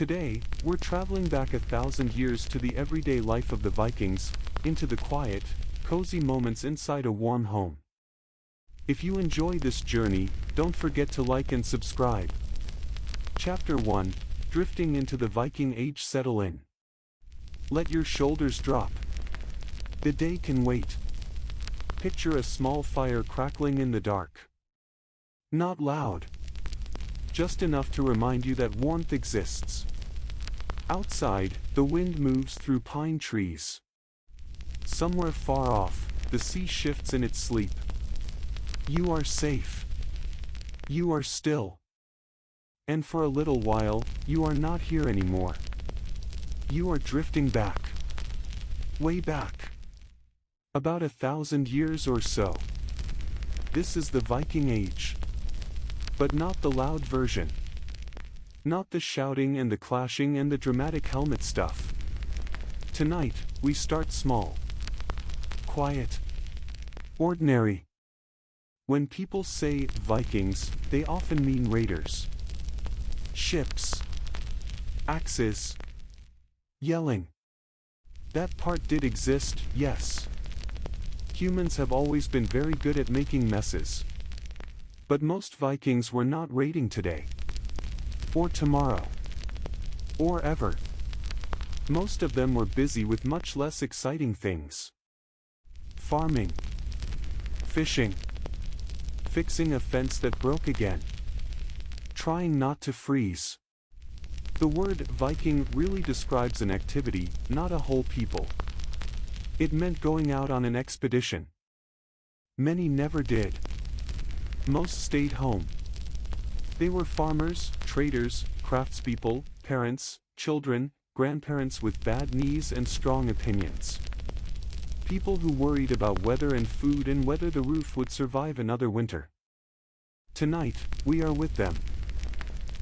Today, we're traveling back 1,000 years to the everyday life of the Vikings, into the quiet, cozy moments inside a warm home. If you enjoy this journey, don't forget to like and subscribe. Chapter 1, Drifting into the Viking Age. Settle in. Let your shoulders drop. The day can wait. Picture a small fire crackling in the dark. Not loud. Just enough to remind you that warmth exists. Outside, the wind moves through pine trees. Somewhere far off, the sea shifts in its sleep. You are safe. You are still. And for a little while, you are not here anymore. You are drifting back. Way back. About 1,000 years or so. This is the Viking Age. But not the loud version. Not the shouting and the clashing and the dramatic helmet stuff. Tonight, we start small. Quiet. Ordinary. When people say Vikings, they often mean raiders. Ships. Axes. Yelling. That part did exist, yes. Humans have always been very good at making messes. But most Vikings were not raiding today. Or tomorrow. Or ever. Most of them were busy with much less exciting things. Farming. Fishing. Fixing a fence that broke again. Trying not to freeze. The word Viking really describes an activity, not a whole people. It meant going out on an expedition. Many never did. Most stayed home. They were farmers, traders, craftspeople, parents, children, grandparents with bad knees and strong opinions. People who worried about weather and food and whether the roof would survive another winter. Tonight, we are with them.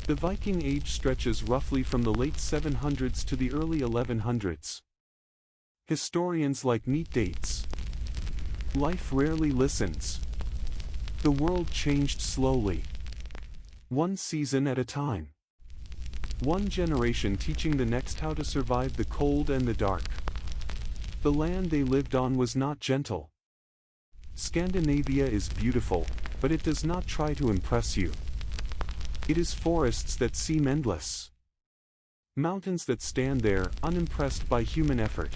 The Viking Age stretches roughly from the late 700s to the early 1100s. Historians like neat dates. Life rarely listens. The world changed slowly. One season at a time. One generation teaching the next how to survive the cold and the dark. The land they lived on was not gentle. Scandinavia is beautiful, but it does not try to impress you. It is forests that seem endless. Mountains that stand there, unimpressed by human effort.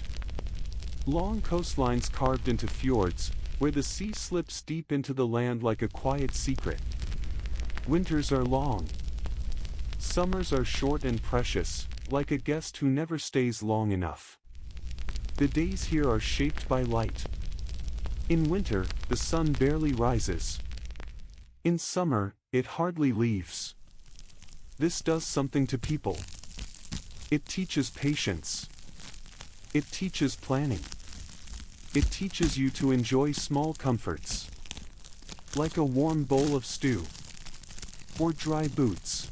Long coastlines carved into fjords, where the sea slips deep into the land like a quiet secret. Winters are long. Summers are short and precious, like a guest who never stays long enough. The days here are shaped by light. In winter, the sun barely rises. In summer, it hardly leaves. This does something to people. It teaches patience. It teaches planning. It teaches you to enjoy small comforts. Like a warm bowl of stew. Or dry boots.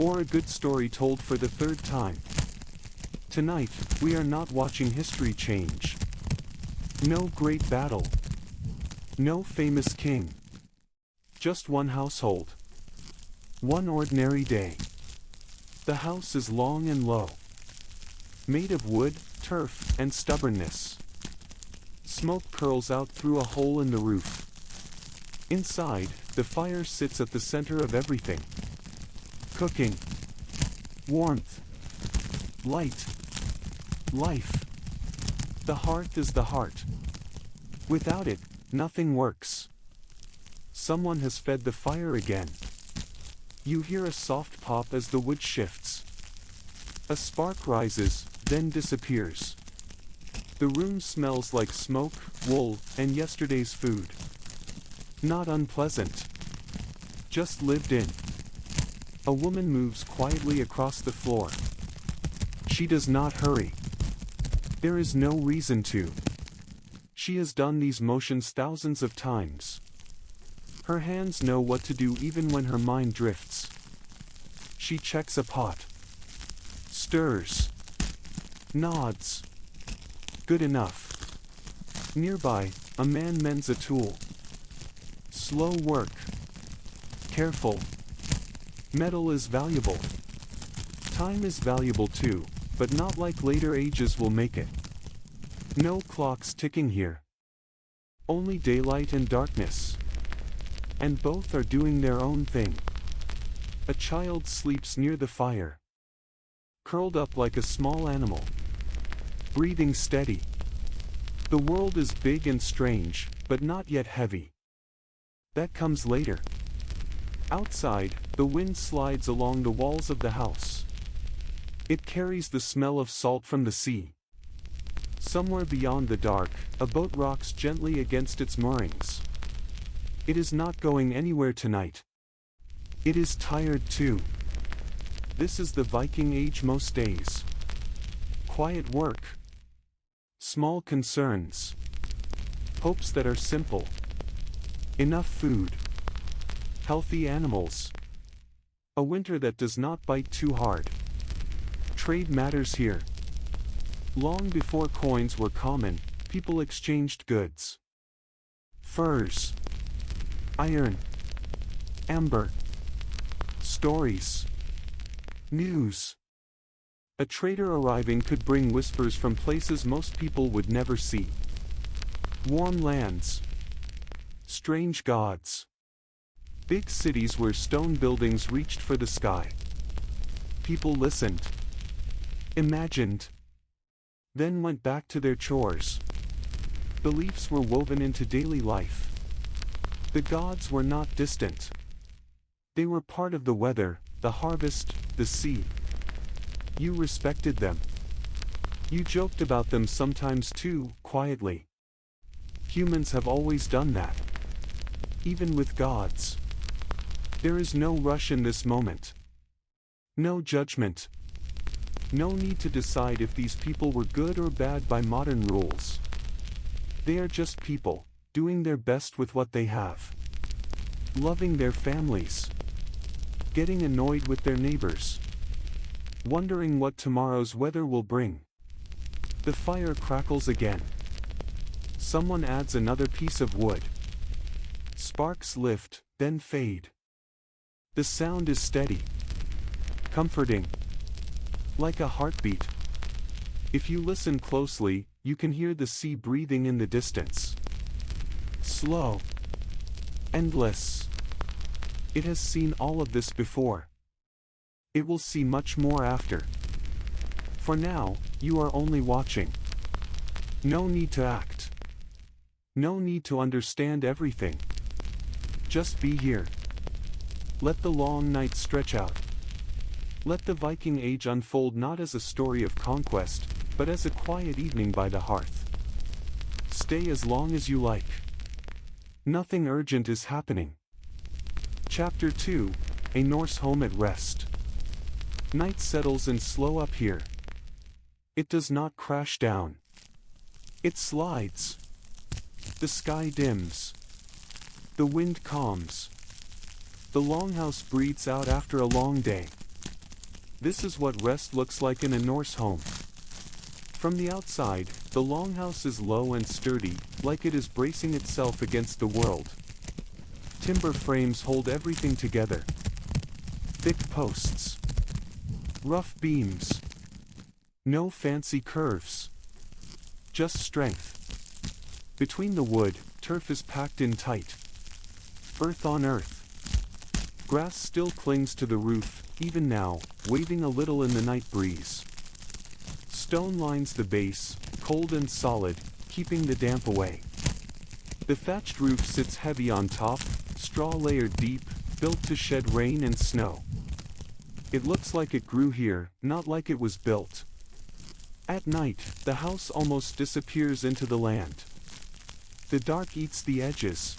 Or a good story told for the third time. Tonight, we are not watching history change. No great battle. No famous king. Just one household. One ordinary day. The house is long and low. Made of wood, turf, and stubbornness. Smoke curls out through a hole in the roof. Inside, the fire sits at the center of everything. Cooking. Warmth. Light. Life. The hearth is the heart. Without it, nothing works. Someone has fed the fire again. You hear a soft pop as the wood shifts. A spark rises, then disappears. The room smells like smoke, wool, and yesterday's food. Not unpleasant. Just lived in. A woman moves quietly across the floor. She does not hurry. There is no reason to. She has done these motions thousands of times. Her hands know what to do even when her mind drifts. She checks a pot. Stirs. Nods. Good enough. Nearby, a man mends a tool. Slow work. Careful. Metal is valuable. Time is valuable too, but not like later ages will make it. No clocks ticking here. Only daylight and darkness. And both are doing their own thing. A child sleeps near the fire, curled up like a small animal, breathing steady. The world is big and strange, but not yet heavy. That comes later. Outside, the wind slides along the walls of the house. It carries the smell of salt from the sea. Somewhere beyond the dark, a boat rocks gently against its moorings. It is not going anywhere tonight. It is tired too. This is the Viking Age most days. Quiet work. Small concerns. Hopes that are simple. Enough food. Healthy animals. A winter that does not bite too hard. Trade matters here. Long before coins were common, people exchanged goods. Furs. Iron. Amber. Stories. News. A trader arriving could bring whispers from places most people would never see. Warm lands. Strange gods. Big cities where stone buildings reached for the sky. People listened. Imagined. Then went back to their chores. Beliefs were woven into daily life. The gods were not distant. They were part of the weather, the harvest, the sea. You respected them. You joked about them sometimes too, quietly. Humans have always done that. Even with gods. There is no rush in this moment. No judgment. No need to decide if these people were good or bad by modern rules. They are just people, doing their best with what they have. Loving their families. Getting annoyed with their neighbors. Wondering what tomorrow's weather will bring. The fire crackles again. Someone adds another piece of wood. Sparks lift, then fade. The sound is steady. Comforting. Like a heartbeat. If you listen closely, you can hear the sea breathing in the distance. Slow. Endless. It has seen all of this before. It will see much more after. For now, you are only watching. No need to act. No need to understand everything. Just be here. Let the long night stretch out. Let the Viking Age unfold not as a story of conquest, but as a quiet evening by the hearth. Stay as long as you like. Nothing urgent is happening. Chapter 2, A Norse Home at Rest. Night settles in slow up here. It does not crash down. It slides. The sky dims. The wind calms. The longhouse breathes out after a long day. This is what rest looks like in a Norse home. From the outside, the longhouse is low and sturdy, like it is bracing itself against the world. Timber frames hold everything together. Thick posts. Rough beams. No fancy curves. Just strength. Between the wood, turf is packed in tight. Earth on earth. Grass still clings to the roof, even now, waving a little in the night breeze. Stone lines the base, cold and solid, keeping the damp away. The thatched roof sits heavy on top, straw layered deep, built to shed rain and snow. It looks like it grew here, not like it was built. At night, the house almost disappears into the land. The dark eats the edges.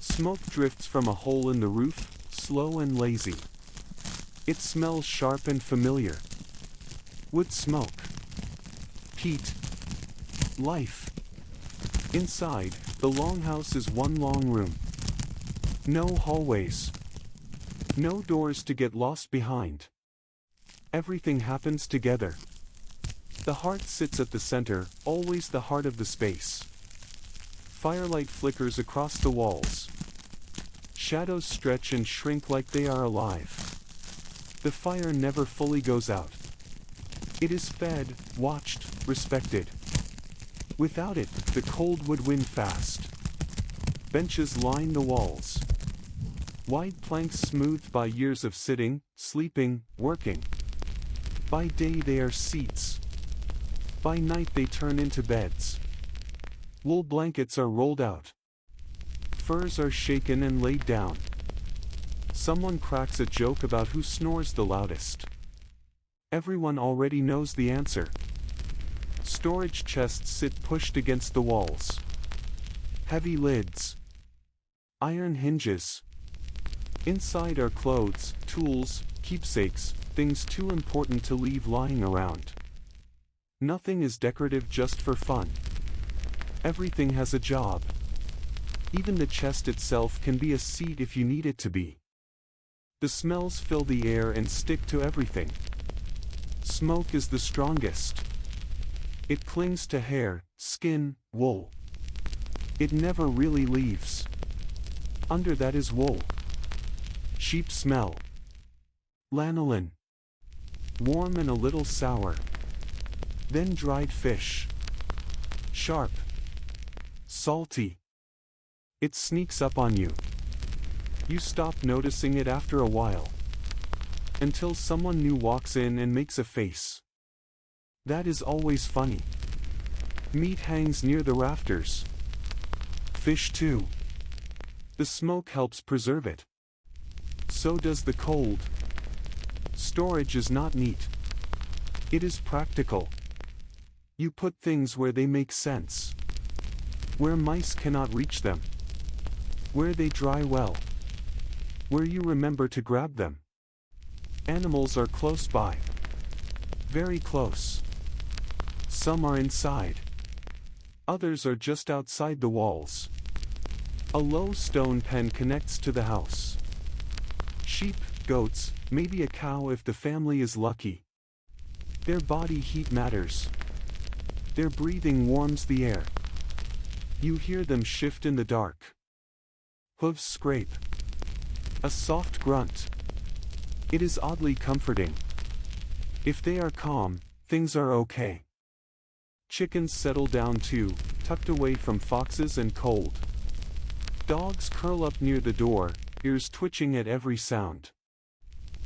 Smoke drifts from a hole in the roof, slow and lazy. It smells sharp and familiar. Wood smoke. Peat. Life. Inside, the longhouse is one long room. No hallways. No doors to get lost behind. Everything happens together. The hearth sits at the center, always the heart of the space. Firelight flickers across the walls. Shadows stretch and shrink like they are alive. The fire never fully goes out. It is fed, watched, respected. Without it, the cold would win fast. Benches line the walls. Wide planks smoothed by years of sitting, sleeping, working. By day they are seats. By night they turn into beds. Wool blankets are rolled out. Furs are shaken and laid down. Someone cracks a joke about who snores the loudest. Everyone already knows the answer. Storage chests sit pushed against the walls. Heavy lids. Iron hinges. Inside are clothes, tools, keepsakes, things too important to leave lying around. Nothing is decorative just for fun. Everything has a job. Even the chest itself can be a seat if you need it to be. The smells fill the air and stick to everything. Smoke is the strongest. It clings to hair, skin, wool. It never really leaves. Under that is wool. Sheep smell. Lanolin. Warm and a little sour. Then dried fish. Sharp. Salty. It sneaks up on you. You stop noticing it after a while. Until someone new walks in and makes a face. That is always funny. Meat hangs near the rafters. Fish too. The smoke helps preserve it. So does the cold. Storage is not neat. It is practical. You put things where they make sense. Where mice cannot reach them. Where they dry well. Where you remember to grab them. Animals are close by. Very close. Some are inside. Others are just outside the walls. A low stone pen connects to the house. Sheep, goats, maybe a cow if the family is lucky. Their body heat matters. Their breathing warms the air. You hear them shift in the dark. Hooves scrape. A soft grunt. It is oddly comforting. If they are calm, things are okay. Chickens settle down too, tucked away from foxes and cold. Dogs curl up near the door, ears twitching at every sound.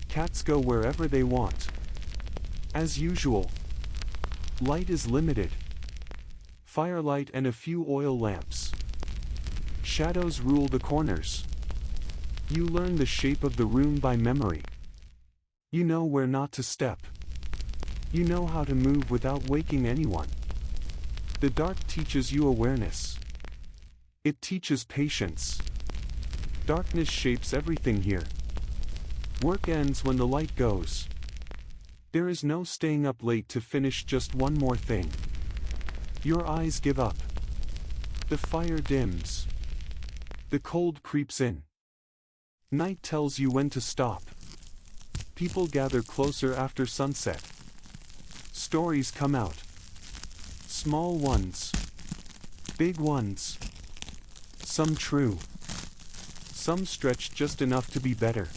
Cats go wherever they want. As usual. Light is limited. Firelight and a few oil lamps. Shadows rule the corners. You learn the shape of the room by memory. You know where not to step. You know how to move without waking anyone. The dark teaches you awareness. It teaches patience. Darkness shapes everything here. Work ends when the light goes. There is no staying up late to finish just one more thing. Your eyes give up. The fire dims. The cold creeps in. Night tells you when to stop. People gather closer after sunset. Stories come out. Small ones. Big ones. Some true. Some stretch just enough to be better.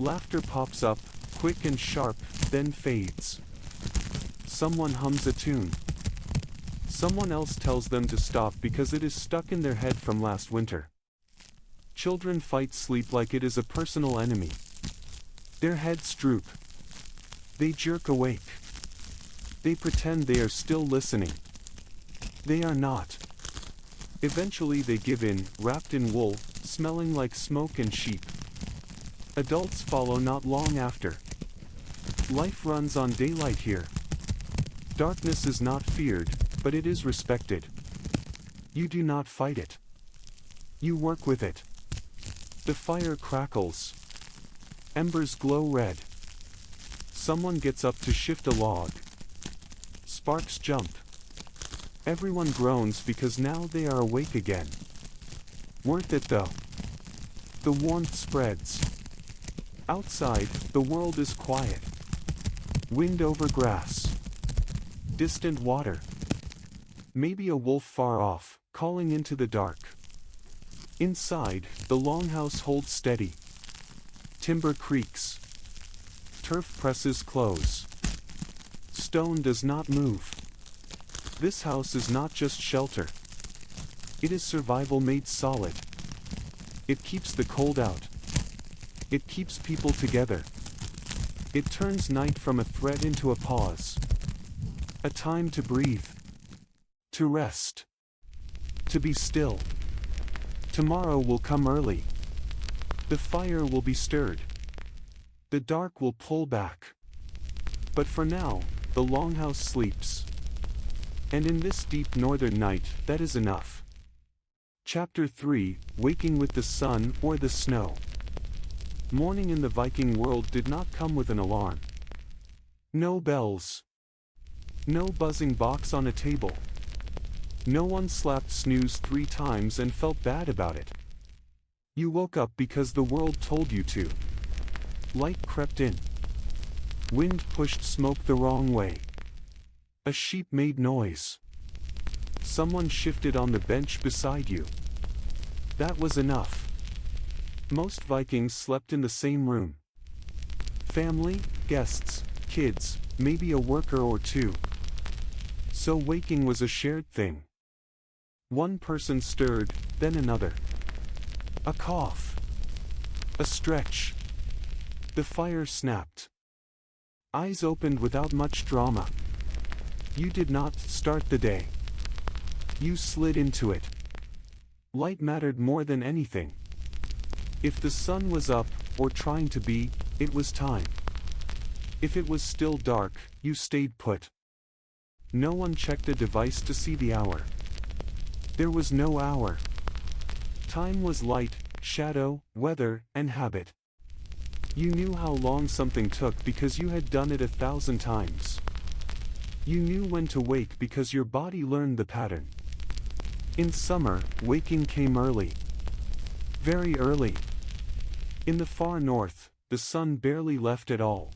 Laughter pops up, quick and sharp, then fades. Someone hums a tune. Someone else tells them to stop because it is stuck in their head from last winter. Children fight sleep like it is a personal enemy. Their heads droop. They jerk awake. They pretend they are still listening. They are not. Eventually they give in, wrapped in wool, smelling like smoke and sheep. Adults follow not long after. Life runs on daylight here. Darkness is not feared, but it is respected. You do not fight it. You work with it. The fire crackles. Embers glow red. Someone gets up to shift a log. Sparks jump. Everyone groans because now they are awake again. Worth it though. The warmth spreads. Outside, the world is quiet. Wind over grass. Distant water. Maybe a wolf far off, calling into the dark. Inside, the longhouse holds steady. Timber creaks. Turf presses close. Stone does not move. This house is not just shelter. It is survival made solid. It keeps the cold out. It keeps people together. It turns night from a threat into a pause. A time to breathe. To rest. To be still. Tomorrow will come early. The fire will be stirred. The dark will pull back. But for now, the longhouse sleeps. And in this deep northern night, that is enough. Chapter 3, Waking with the Sun or the Snow. Morning in the Viking world did not come with an alarm. No bells. No buzzing box on a table. No one slapped snooze 3 times and felt bad about it. You woke up because the world told you to. Light crept in. Wind pushed smoke the wrong way. A sheep made noise. Someone shifted on the bench beside you. That was enough. Most Vikings slept in the same room. Family, guests, kids, maybe a worker or two. So waking was a shared thing. One person stirred, then another. A cough. A stretch. The fire snapped. Eyes opened without much drama. You did not start the day. You slid into it. Light mattered more than anything. If the sun was up, or trying to be, it was time. If it was still dark, you stayed put. No one checked a device to see the hour. There was no hour. Time was light, shadow, weather, and habit. You knew how long something took because you had done it 1,000 times. You knew when to wake because your body learned the pattern. In summer, waking came early. Very early. In the far north, the sun barely left at all.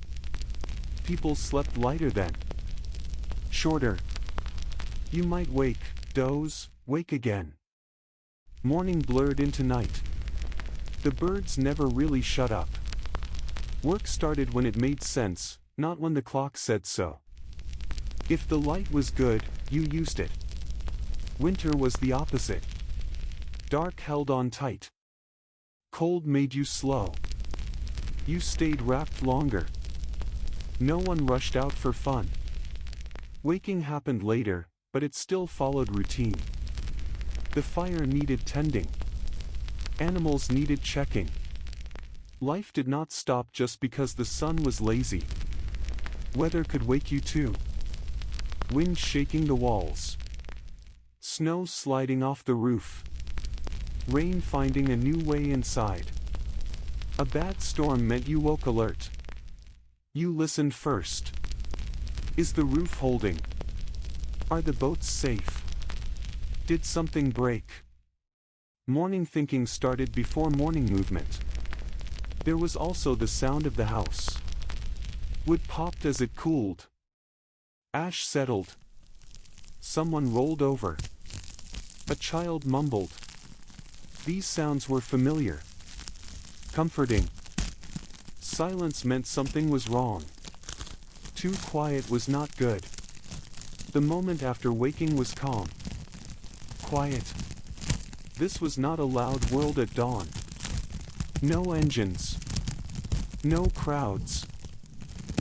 People slept lighter then. Shorter. You might wake, doze, wake again. Morning blurred into night. The birds never really shut up. Work started when it made sense, not when the clock said so. If the light was good, you used it. Winter was the opposite. Dark held on tight. Cold made you slow. You stayed wrapped longer. No one rushed out for fun. Waking happened later, but it still followed routine. The fire needed tending. Animals needed checking. Life did not stop just because the sun was lazy. Weather could wake you too. Wind shaking the walls. Snow sliding off the roof. Rain finding a new way inside. A bad storm meant you woke alert. You listened first. Is the roof holding? Are the boats safe? Did something break? Morning thinking started before morning movement. There was also the sound of the house. Wood popped as it cooled. Ash settled. Someone rolled over. A child mumbled. These sounds were familiar. Comforting. Silence meant something was wrong. Too quiet was not good. The moment after waking was calm. Quiet. This was not a loud world at dawn. No engines. No crowds.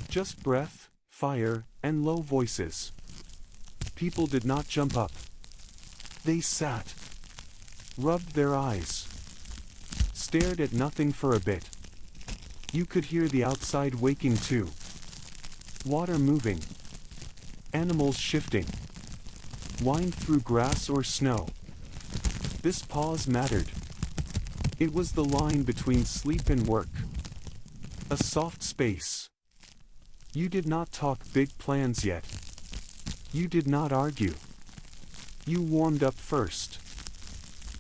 Just breath, fire, and low voices. People did not jump up. They sat. Rubbed their eyes. Stared at nothing for a bit. You could hear the outside waking too. Water moving. Animals shifting. Wind through grass or snow. This pause mattered. It was the line between sleep and work. A soft space. You did not talk big plans yet. You did not argue. You warmed up first.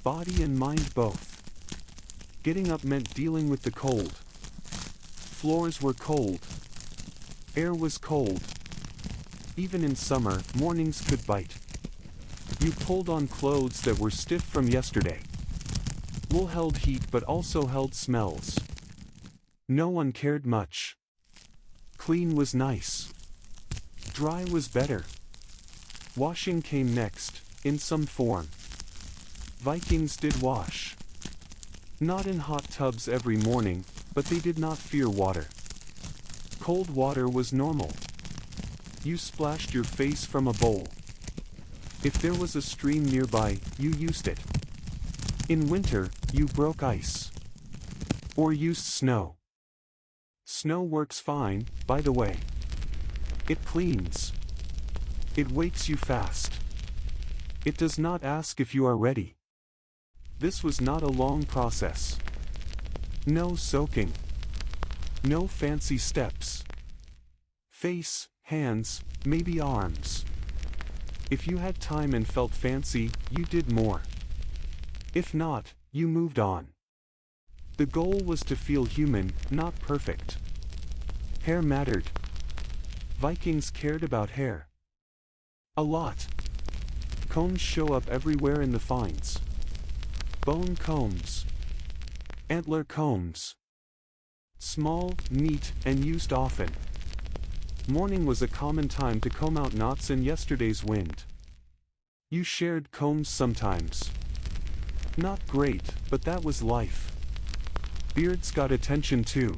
Body and mind both. Getting up meant dealing with the cold. Floors were cold. Air was cold. Even in summer, mornings could bite. You pulled on clothes that were stiff from yesterday. Wool held heat but also held smells. No one cared much. Clean was nice. Dry was better. Washing came next, in some form. Vikings did wash. Not in hot tubs every morning, but they did not fear water. Cold water was normal. You splashed your face from a bowl. If there was a stream nearby, you used it. In winter, you broke ice. Or used snow. Snow works fine, by the way. It cleans. It wakes you fast. It does not ask if you are ready. This was not a long process. No soaking. No fancy steps. Face, hands, maybe arms. If you had time and felt fancy, you did more. If not, you moved on. The goal was to feel human, not perfect. Hair mattered. Vikings cared about hair. A lot. Combs show up everywhere in the finds. Bone combs. Antler combs. Small, neat, and used often. Morning was a common time to comb out knots in yesterday's wind. You shared combs sometimes. Not great, but that was life. Beards got attention too.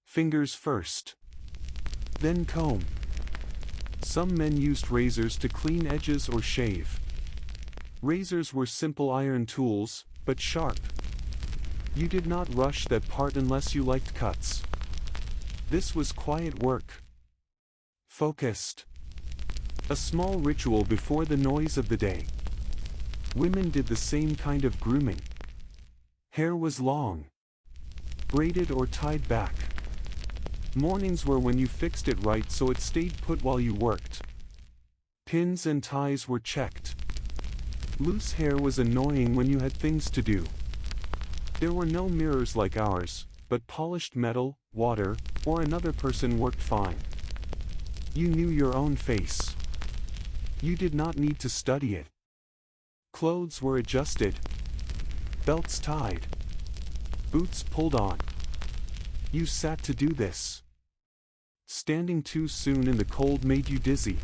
Fingers first. Then comb. Some men used razors to clean edges or shave. Razors were simple iron tools, but sharp. You did not rush that part unless you liked cuts. This was quiet work. Focused. A small ritual before the noise of the day. Women did the same kind of grooming. Hair was long. Braided or tied back. Mornings were when you fixed it right so it stayed put while you worked. Pins and ties were checked. Loose hair was annoying when you had things to do. There were no mirrors like ours, but polished metal, water, or another person worked fine. You knew your own face. You did not need to study it. Clothes were adjusted. Belts tied. Boots pulled on. You sat to do this. Standing too soon in the cold made you dizzy.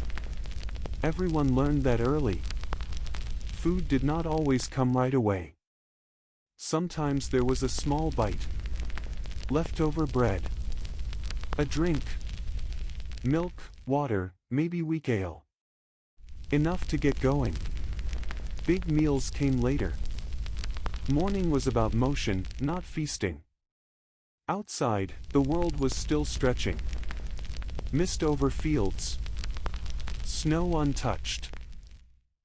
Everyone learned that early. Food did not always come right away. Sometimes there was a small bite. Leftover bread. A drink. Milk, water, maybe weak ale. Enough to get going. Big meals came later. Morning was about motion, not feasting. Outside, the world was still stretching. Mist over fields. Snow untouched.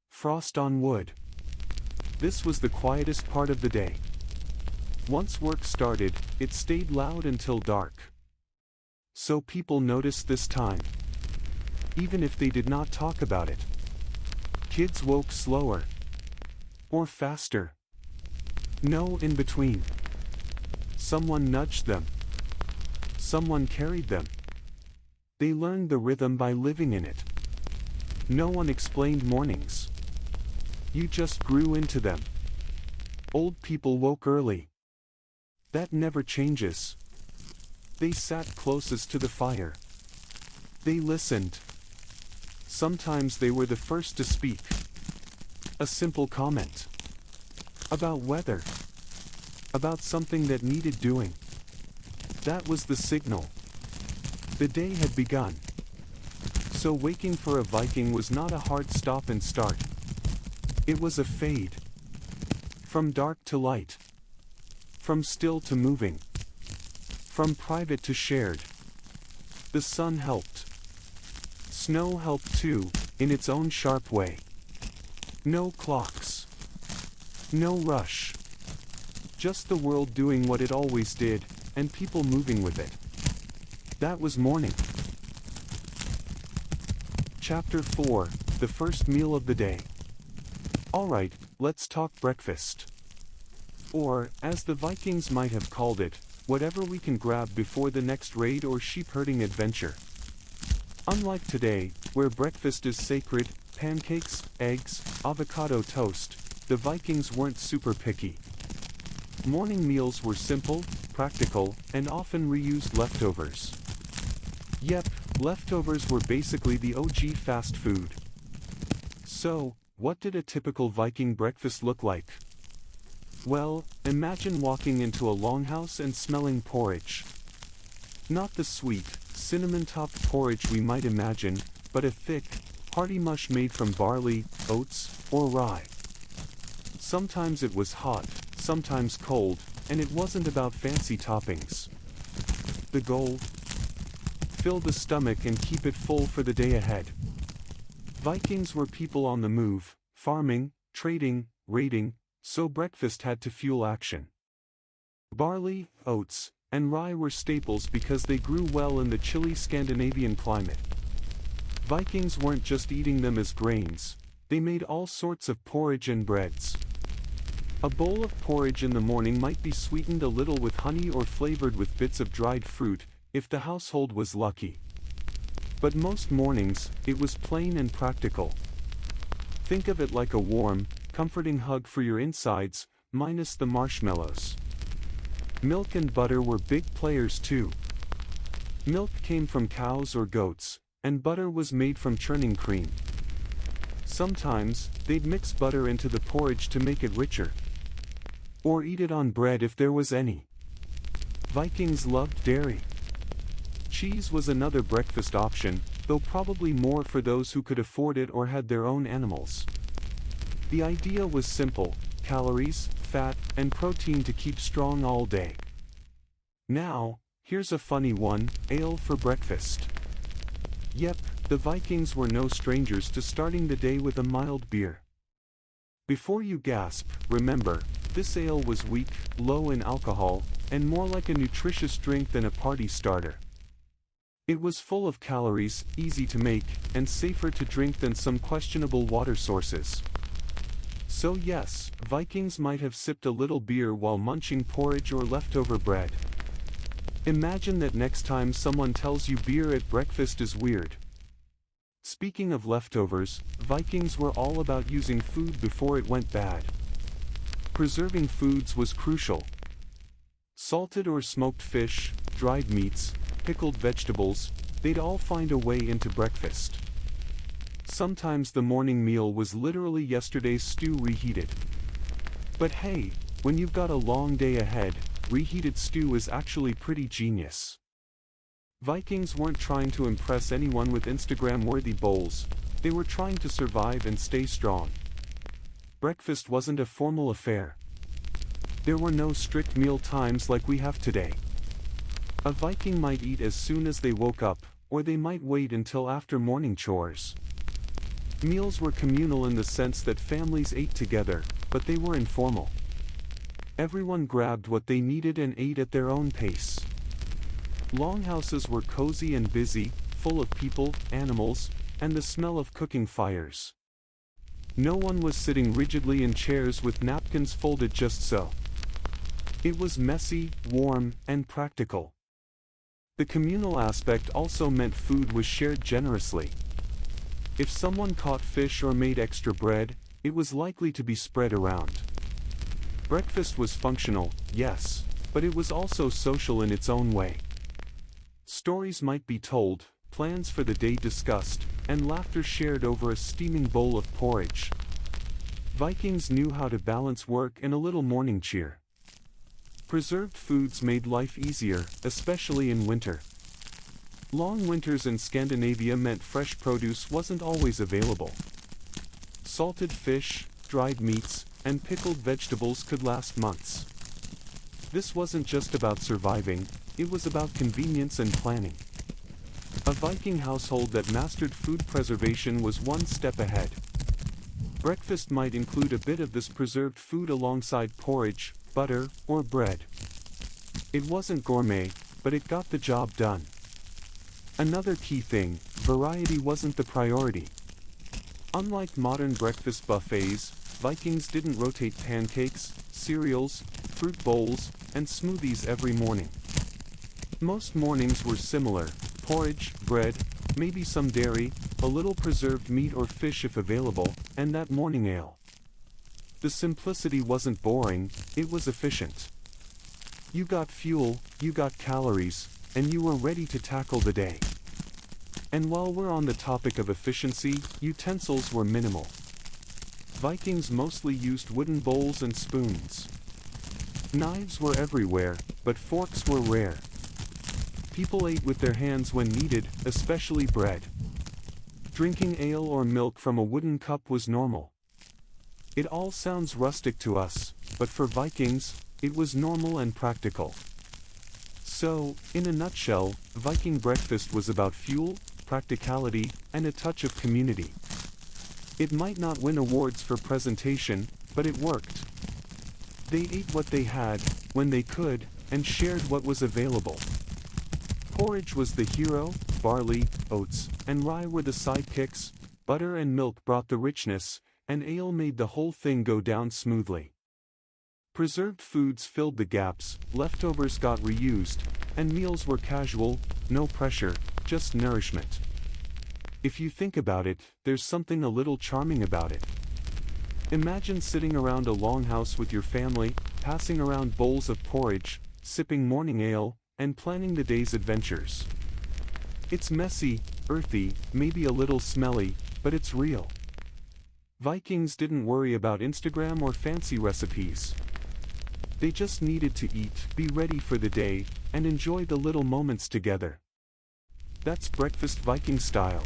Frost on wood. This was the quietest part of the day. Once work started, it stayed loud until dark. So people noticed this time. Even if they did not talk about it. Kids woke slower. Or faster. No in between. Someone nudged them. Someone carried them. They learned the rhythm by living in it. No one explained mornings. You just grew into them. Old people woke early. That never changes. They sat closest to the fire. They listened. Sometimes they were the first to speak. A simple comment. About weather. About something that needed doing. That was the signal. The day had begun. So waking for a Viking was not a hard stop and start. It was a fade. From dark to light. From still to moving. From private to shared. The sun helped. Snow helped too, in its own sharp way. No clocks. No rush. Just the world doing what it always did, and people moving with it. That was morning. Chapter 4, the first meal of the day. Alright, let's talk breakfast. Or, as the Vikings might have called it, whatever we can grab before the next raid or sheep-herding adventure. Unlike today, where breakfast is sacred, pancakes, eggs, avocado toast, the Vikings weren't super picky. Morning meals were simple, practical, and often reused leftovers. Yep, leftovers were basically the OG fast food. So, what did a typical Viking breakfast look like? Well, imagine walking into a longhouse and smelling porridge. Not the sweet, cinnamon-topped porridge we might imagine, but a thick, hearty mush made from barley, oats, or rye. Sometimes it was hot, sometimes cold, and it wasn't about fancy toppings. The goal? Fill the stomach and keep it full for the day ahead. Vikings were people on the move, farming, trading, raiding, so breakfast had to fuel action. Barley, oats, and rye were staples because they grew well in the chilly Scandinavian climate. Vikings weren't just eating them as grains, they made all sorts of porridge and breads. A bowl of porridge in the morning might be sweetened a little with honey or flavored with bits of dried fruit, if the household was lucky. But most mornings, it was plain and practical. Think of it like a warm, comforting hug for your insides, minus the marshmallows. Milk and butter were big players too. Milk came from cows or goats, and butter was made from churning cream. Sometimes, they'd mix butter into the porridge to make it richer. Or eat it on bread if there was any. Vikings loved dairy. Cheese was another breakfast option, though probably more for those who could afford it or had their own animals. The idea was simple: calories, fat, and protein to keep strong all day. Now, here's a funny one: ale for breakfast. Yep, the Vikings were no strangers to starting the day with a mild beer. Before you gasp, remember, this ale was weak, low in alcohol, and more like a nutritious drink than a party starter. It was full of calories, easy to make, and safer to drink than some questionable water sources. So yes, Vikings might have sipped a little beer while munching porridge or leftover bread. Imagine that next time someone tells you beer at breakfast is weird. Speaking of leftovers, Vikings were all about using food before it went bad. Preserving foods was crucial. Salted or smoked fish, dried meats, pickled vegetables, they'd all find a way into breakfast. Sometimes the morning meal was literally yesterday's stew reheated. But hey, when you've got a long day ahead, reheated stew is actually pretty genius. Vikings weren't trying to impress anyone with Instagram-worthy bowls, they were trying to survive and stay strong. Breakfast wasn't a formal affair. There were no strict meal times like we have today. A Viking might eat as soon as they woke up, or they might wait until after morning chores. Meals were communal in the sense that families ate together, but they were informal. Everyone grabbed what they needed and ate at their own pace. Longhouses were cozy and busy, full of people, animals, and the smell of cooking fires. No one was sitting rigidly in chairs with napkins folded just so. It was messy, warm, and practical. The communal aspect also meant food was shared generously. If someone caught fish or made extra bread, it was likely to be spread around. Breakfast was functional, yes, but it was also social in its own way. Stories might be told, plans for the day discussed, and laughter shared over a steaming bowl of porridge. Vikings knew how to balance work and a little morning cheer. Preserved foods made life easier, especially in winter. Long winters in Scandinavia meant fresh produce wasn't always available. Salted fish, dried meats, and pickled vegetables could last months. This wasn't just about surviving, it was about convenience and planning. A Viking household that mastered food preservation was one step ahead. Breakfast might include a bit of this preserved food alongside porridge, butter, or bread. It wasn't gourmet, but it got the job done. Another key thing, variety wasn't the priority. Unlike modern breakfast buffets, Vikings didn't rotate pancakes, cereals, fruit bowls, and smoothies every morning. Most mornings were similar: porridge, bread, maybe some dairy, a little preserved meat or fish if available, and that morning ale. The simplicity wasn't boring, it was efficient. You got fuel, you got calories, and you were ready to tackle the day. And while we're on the topic of efficiency, utensils were minimal. Vikings mostly used wooden bowls and spoons. Knives were everywhere, but forks were rare. People ate with their hands when needed, especially bread. Drinking ale or milk from a wooden cup was normal. It all sounds rustic to us, but for Vikings, it was normal and practical. So, in a nutshell, Viking breakfast was about fuel, practicality, and a touch of community. It might not win awards for presentation, but it worked. They ate what they had, when they could, and shared what was available. Porridge was the hero, barley, oats, and rye were the sidekicks, butter and milk brought the richness, and ale made the whole thing go down smoothly. Preserved foods filled the gaps, leftovers got reused, and meals were casual, no pressure, just nourishment. If you think about it, there's something a little charming about it. Imagine sitting around a longhouse with your family, passing around bowls of porridge, sipping morning ale, and planning the day's adventures. It's messy, earthy, maybe a little smelly, but it's real. Vikings didn't worry about Instagram or fancy recipes. They just needed to eat, be ready for the day, and enjoy the little moments together. That's breakfast Viking style.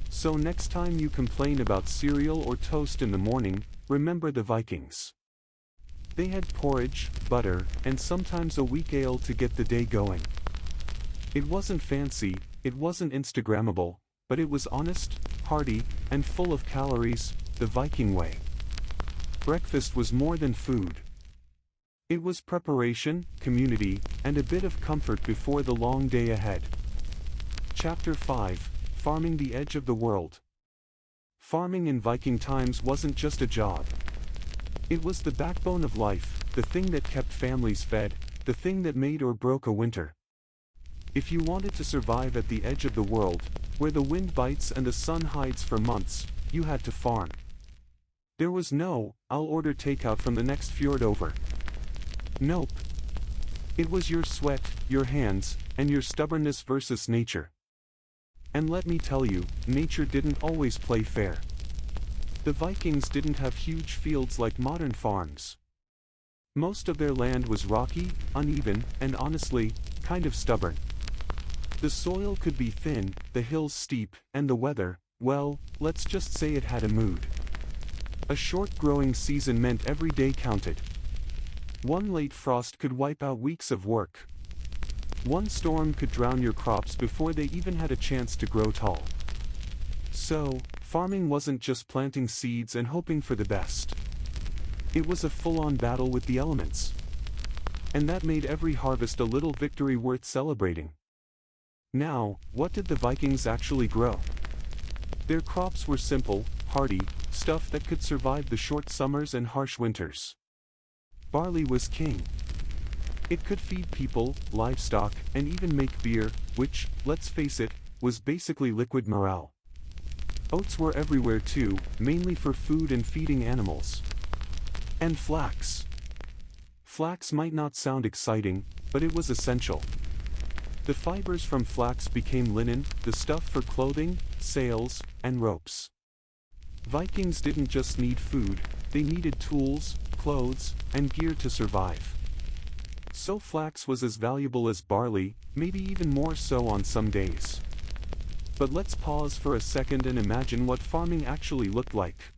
So next time you complain about cereal or toast in the morning, remember the Vikings. They had porridge, butter, and sometimes a weak ale to get the day going. It wasn't fancy, it wasn't Instagrammable, but it was honest, hearty, and full of calories, the Viking way. Breakfast was more than food. It was preparation, community, and a bit of comfort before the long day ahead. Chapter 5, Farming the Edge of the World. Farming in Viking times wasn't just a job. It was the backbone of life, the thing that kept families fed, the thing that made or broke a winter. If you wanted to survive at the edge of the world, where the wind bites and the sun hides for months, you had to farm. There was no, I'll order takeout from the next fjord over. Nope. It was your sweat, your hands, and your stubbornness versus nature. And let me tell you, nature didn't always play fair. The Vikings didn't have huge fields like modern farms. Most of their land was rocky, uneven, and honestly, kind of stubborn. The soil could be thin, the hills steep, and the weather, well, let's just say it had a mood. A short growing season meant every day counted. One late frost could wipe out weeks of work. One storm could drown your crops before they even had a chance to grow tall. So, farming wasn't just planting seeds and hoping for the best. It was a full-on battle with the elements. And that made every harvest a little victory worth celebrating. Now, what did the Vikings actually grow? Their crops were simple, hardy, stuff that could survive the short summers and harsh winters. Barley was king. It could feed people, livestock, and even make beer, which, let's face it, was basically liquid morale. Oats were everywhere too, mainly for food and feeding animals. And flax. Flax might not sound exciting, but it was essential. The fibers from flax became linen, the stuff for clothing, sails, and ropes. Vikings didn't just need food, they needed tools, clothes, and gear to survive. So flax was as valuable as barley, maybe even more so on some days. But let's pause for a second and imagine what farming actually looked like.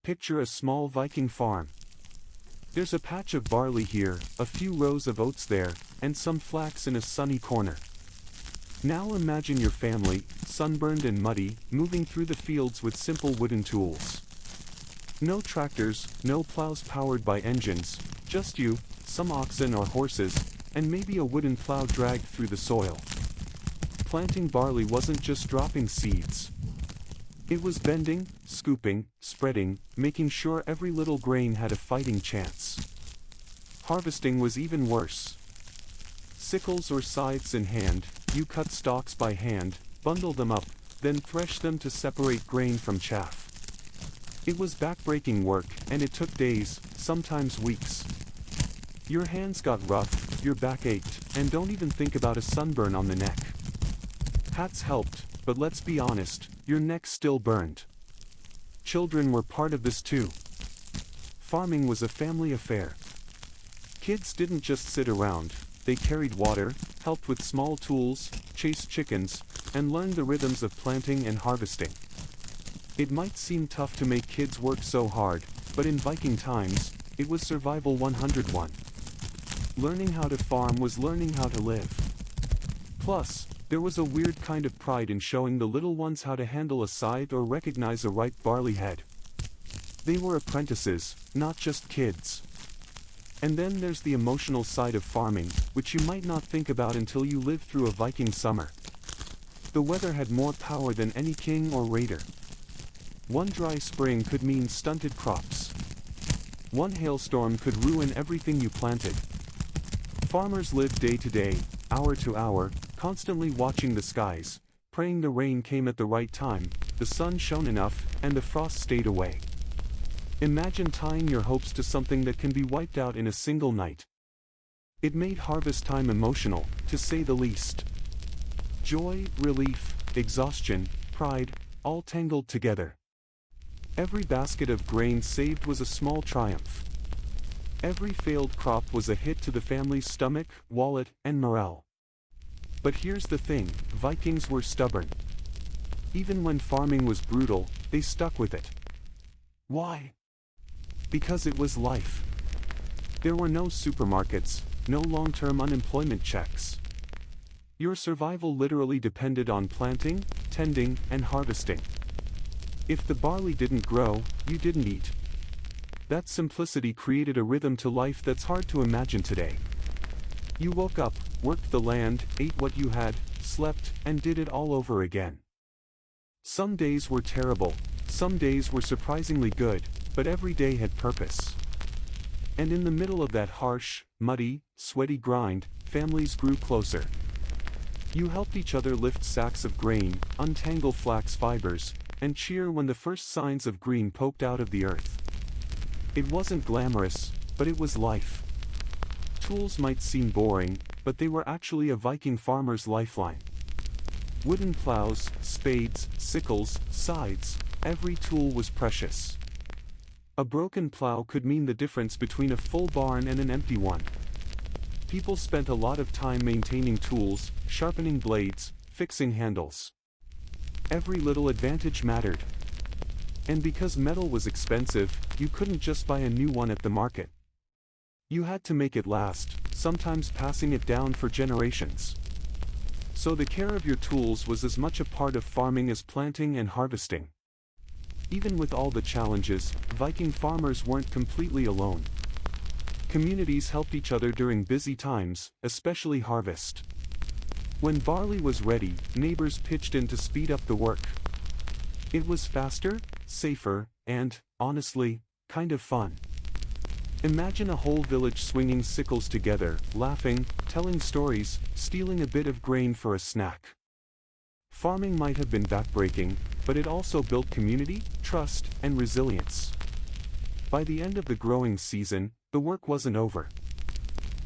Picture a small Viking farm. There's a patch of barley here, a few rows of oats there, and some flax in a sunny corner. Now imagine your family, sunburned and muddy, moving through the fields with simple wooden tools. No tractors, no plows powered by engines, just you, some oxen or horses, and maybe a wooden plow dragged through the soil. Planting barley wasn't just dropping seeds. It was bending, scooping, spreading, making sure every little grain had a fighting chance. Harvesting was even worse. Sickles or scythes in hand, you cut stalks by hand, bundle them up, then thresh them to separate grain from chaff. It was back-breaking work, and it took days, sometimes weeks. Your hands got rough, your back ached, and don't even think about a sunburn on the neck. Hats helped, but let's be honest, your neck still burned. Children were part of this too. Farming was a family affair. Kids didn't just sit around, they carried water, helped with small tools, chased chickens, and learned the rhythms of planting and harvesting. It might seem tough to make kids work so hard, but in Viking times, it was survival 101. Learning how to farm was learning how to live. Plus, there was a weird kind of pride in showing the little ones how to handle a scythe or recognize a ripe barley head. They were apprentices, not just kids. And then there's the emotional side of farming, which you might not think about until you lived through a Viking summer. The weather had more power than any king or raider. One dry spring could mean stunted crops. One hailstorm could ruin everything you planted. Farmers lived day to day, hour to hour, constantly watching the skies, praying the rain came at the right time, the sun shone enough, and the frost stayed away. Imagine tying your hopes to something that can be wiped out in a single night. It made harvest time emotional, to say the least. Joy, relief, exhaustion, pride, all tangled together. Every basket of grain saved was a small triumph. Every failed crop was a hit to the family's stomach, wallet, and morale. But here's the thing, Vikings were stubborn. Even when farming was brutal, they stuck with it. Why? Because it was life. There were no supermarkets, no long-term unemployment checks. Your survival literally depended on planting, tending, and harvesting. If the barley didn't grow, you didn't eat. That simplicity created a rhythm to life that's hard to imagine today. You woke up, worked the land, ate what you had, slept, and did it all over again. Some days were terrible, some days were surprisingly good, but every day had purpose. And in the middle of that harsh, muddy, sweaty grind, families grew closer. You helped each other lift sacks of grain, untangle flax fibers, and cheer when the first signs of green poked out of the earth. It wasn't glamorous, but it was life. Tools might seem boring, but they were actually a Viking farmer's lifeline. Wooden plows, spades, sickles, scythes, every tool was precious. A broken plow could mean the difference between a full barn and an empty one. People spent a lot of time maintaining tools, sharpening blades, fixing handles. Every little advantage mattered. And because metal was expensive, you couldn't just buy a new one at the market. You had to make it last, sometimes passing it down for generations. So the care of your tools was as much a part of farming as planting and harvesting. Even with all the challenges, Viking farmers weren't completely alone. Communities helped each other during busy times, especially harvest. When barley was ready, neighbors pitched in to speed up the work. It was faster, safer, and, honestly, kind of fun. Imagine a whole village swinging sickles together, laughing, telling stories, stealing a bit of grain for a snack. Farming might have been backbreaking, but it also built community, trust, and resilience. By the end of the growing season, the work wasn't over.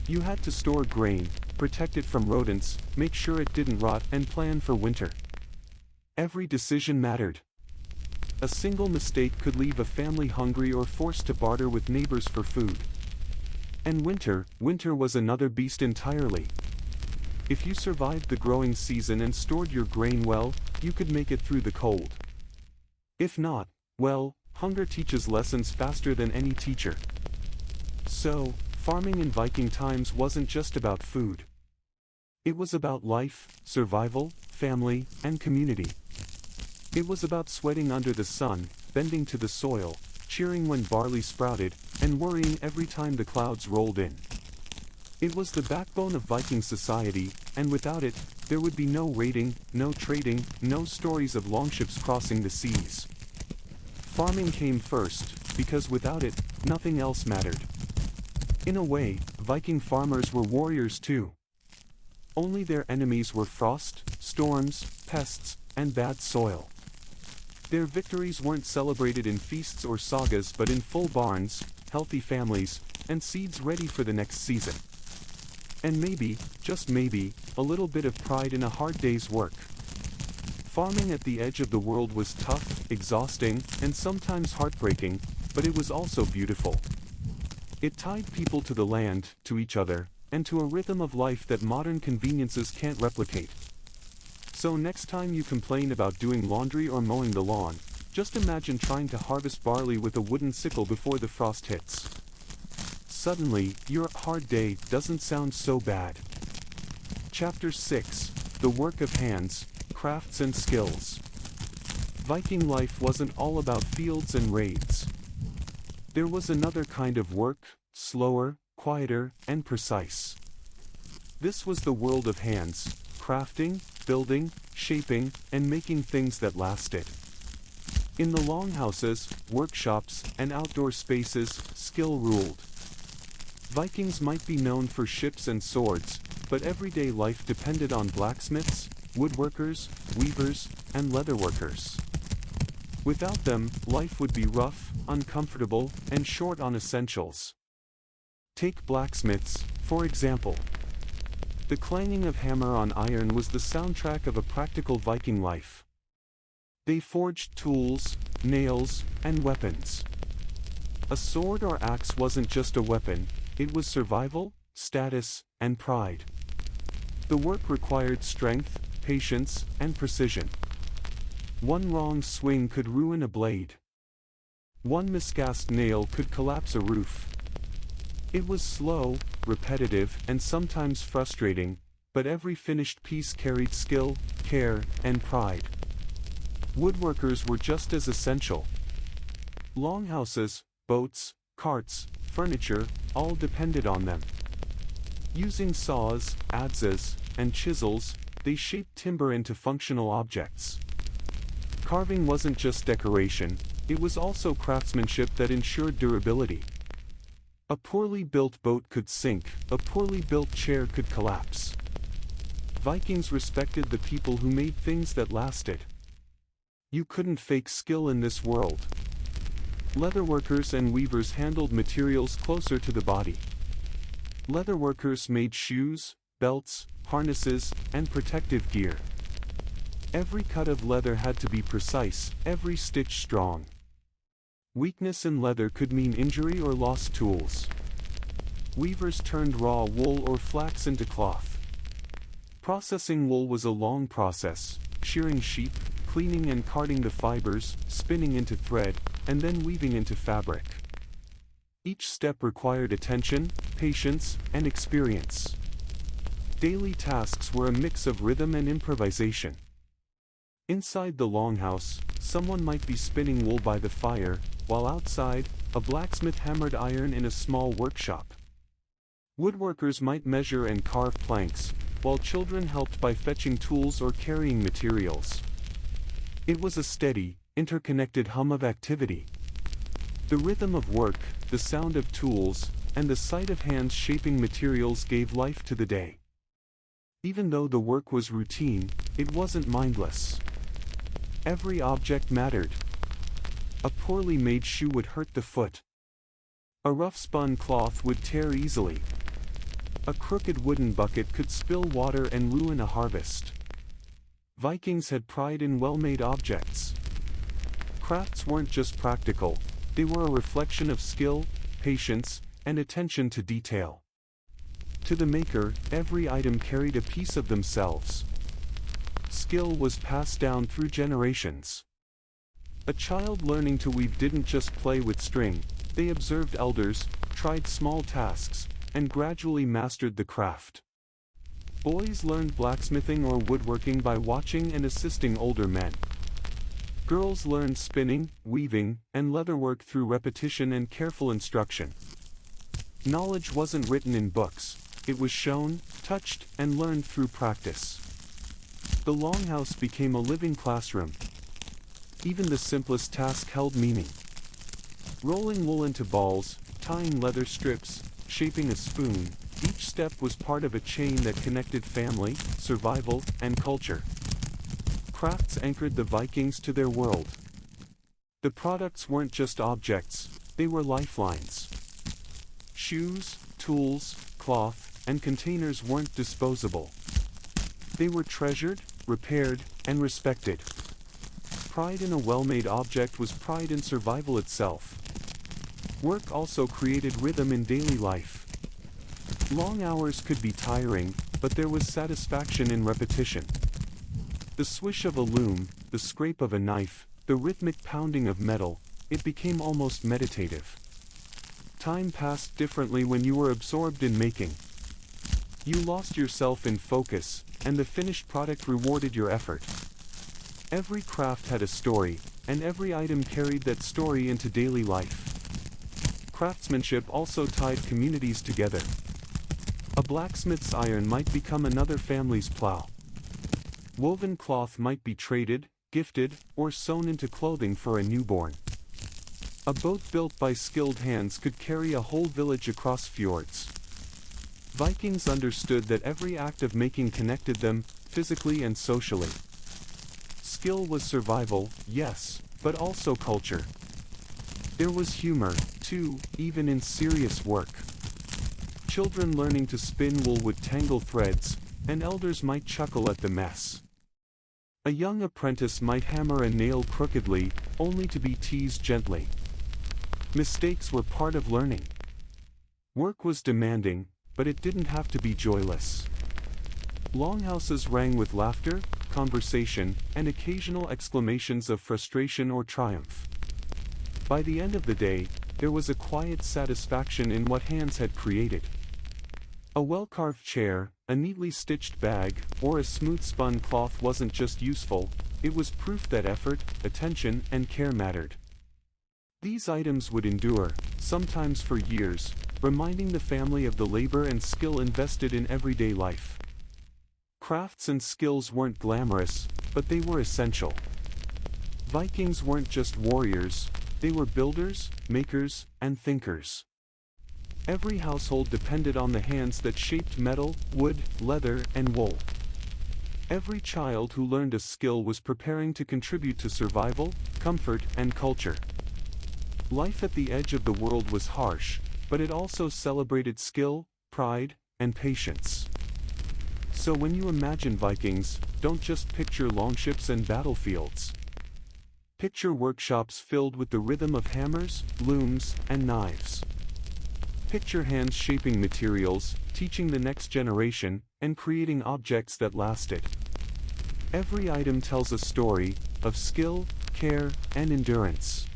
You had to store grain, protect it from rodents, make sure it didn't rot, and plan for winter. Every decision mattered. A single mistake could leave a family hungry or forced to barter with neighbors for food. And winter was another beast entirely. If you survived the growing season and stored your grain well, you could make it through the cold. If not, well, hunger teaches lessons faster than any teacher. So, farming in Viking times wasn't just about food. It was about life, survival, family, and community. It was about sweating under the sun, bending to the soil, cheering when barley sprouted, and worrying every time the clouds rolled in. It was the backbone of Viking society, and without it, there would be no raiding, no trading, no stories of longships crossing the seas. Farming came first, because without it, nothing else mattered. In a way, Viking farmers were warriors too. Only their enemies were frost, storms, pests, and bad soil. Their victories weren't celebrated in feasts or sagas but in full barns, healthy families, and seeds ready for the next season. And maybe, just maybe, a little bit of pride in a hard day's work. Farming at the edge of the world was tough, exhausting, and sometimes heartbreaking, but it was also beautiful. It tied people to the land, to each other, and to a rhythm of life that modern conveniences can't replicate. So next time you complain about doing laundry or mowing the lawn, just imagine trying to harvest barley with a wooden sickle before the frost hits. Suddenly, your hard day doesn't sound so bad. Chapter 6: The Work of Hands, Crafts and Skills. Viking life wasn't all about fields and raids. There was another kind of work, slower, quieter, and precise. This was the world of hands, crafting, building, shaping, and making things that lasted. In the longhouses, workshops, and outdoor spaces, skill ruled. Vikings might be known for ships and swords, but everyday life depended on blacksmiths, woodworkers, weavers, and leatherworkers. Without them, life would be rough, uncomfortable, and short on essentials. Take blacksmiths, for example. The clanging of hammer on iron was the soundtrack of a practical Viking life. They forged tools, nails, and weapons. A sword or axe wasn't just a weapon, it was survival, status, and pride. The work required strength, patience, and precision. One wrong swing could ruin a blade. One miscast nail could collapse a roof. It was slow, repetitive, and sometimes frustrating, but every finished piece carried skill, care, and pride. Woodworkers were just as essential. Longhouses, boats, carts, furniture, all depended on them. Using saws, adzes, and chisels, they shaped timber into functional objects. Carving wasn't just decoration, it was also craftsmanship that ensured durability. A poorly built boat could sink, a poorly built chair could collapse. Vikings respected the people who made things that lasted. You couldn't fake skill in this world. Leatherworkers and weavers handled materials closer to the body. Leatherworkers made shoes, belts, harnesses, and protective gear. Every cut of leather had to be precise, every stitch strong. Weakness in leather could mean injury or lost tools. Weavers turned raw wool or flax into cloth. Processing wool was a long process, shearing sheep, cleaning and carding the fibers, spinning into thread, and then weaving into fabric. Each step required attention, patience, and experience. Daily tasks were a mix of rhythm and improvisation. Inside the longhouse, someone might be spinning wool by the fire, while outside, a blacksmith hammered iron in a small workshop. Woodworkers might measure and carve planks, while children helped by fetching tools or carrying materials. It was a steady, interconnected hum of activity. The rhythm of work, the sound of tools, and the sight of hands shaping materials gave life to the day. Even though the work was routine, it wasn't mindless. Every object mattered. A poorly made shoe would hurt the foot. A rough spun cloth would tear easily. A crooked wooden bucket could spill water and ruin a harvest. Vikings had pride in well-made objects. Crafts weren't just practical, they were a reflection of skill, patience, and attention to detail. To the maker, every item carried a piece of themselves. Skill was passed down through generations. A child learning to weave didn't just play with string, they observed elders, tried small tasks, and gradually mastered the craft. Boys learned blacksmithing or woodworking by watching and assisting older men. Girls learned spinning, weaving, and leatherwork through repetition and careful instruction. Knowledge wasn't written in books, it was shown, touched, and learned through practice. The longhouse became a living classroom. Even the simplest task held meaning. Rolling wool into balls, tying leather strips, shaping a spoon, each step was part of a chain that connected family, survival, and culture. Crafts anchored the Vikings to their world. The products weren't just objects, they were lifelines. Shoes, tools, cloth, and containers weren't disposable. They were treasured, repaired, and respected. Pride in a well-made object was pride in survival itself. Work also created rhythm in daily life. Long hours could be tiring, but there was satisfaction in repetition. The swish of a loom, the scrape of a knife, the rhythmic pounding of metal, it became almost meditative. Time passed differently when you were absorbed in making. You lost yourself in focus, and the finished product rewarded your effort. Every craft had a story, and every item carried that story into daily life. Craftsmanship also tied communities together. A blacksmith's iron might become another family's plow. Woven cloth might be traded, gifted, or sewn into clothing for a newborn. A boat built by skilled hands could carry a whole village across fjords. Vikings understood that every act of making connected them, physically and socially. Skill was survival, yes, but also culture. There was humor, too, even in serious work. Children learning to spin wool would tangle threads, and elders might chuckle at the mess. A young apprentice might hammer a nail crookedly, only to be teased gently. Mistakes were part of learning. Work was demanding, but it didn't have to be joyless. Longhouses rang with laughter, conversation, and occasional exclamations of frustration or triumph. By the end of the day, there was a quiet satisfaction in what hands had created. A well-carved chair, a neatly stitched bag, or a smooth-spun cloth wasn't just useful, it was proof that effort, attention, and care mattered. These items would endure, sometimes for years, reminding the family of the labor and skill invested in everyday life. Crafts and skills weren't glamorous, but they were essential. Vikings weren't just warriors, they were builders, makers, and thinkers. Every household depended on the hands that shaped metal, wood, leather, and wool. Every child who learned a skill was preparing to contribute to survival, comfort, and culture. Life at the edge of the world was harsh, but it also celebrated skill, pride, and patience. So when you imagine Vikings, don't just picture longships and battlefields. Picture workshops filled with the rhythm of hammers, looms, and knives. Picture hands shaping materials, teaching the next generation, and creating objects that lasted. Every item tells a story of skill, care, and endurance.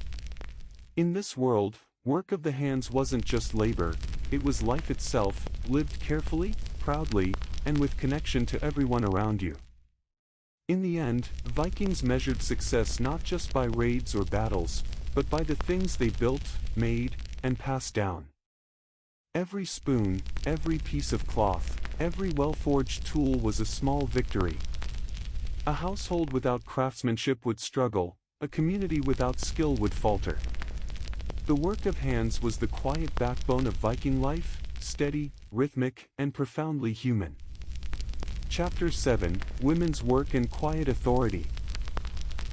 In this world, work of the hands wasn't just labor, it was life itself, lived carefully, proudly, and with connection to everyone around you. In the end, Vikings measured success not just by raids or battles, but by the things they built, made, and passed down. Every spoon, every piece of cloth, every well-forged tool was a small victory. A household without craftsmanship would struggle, a community without skill would falter. The work of hands was the quiet backbone of Viking life, steady, rhythmic, and profoundly human. Chapter 7, Women's Work and Quiet Authority.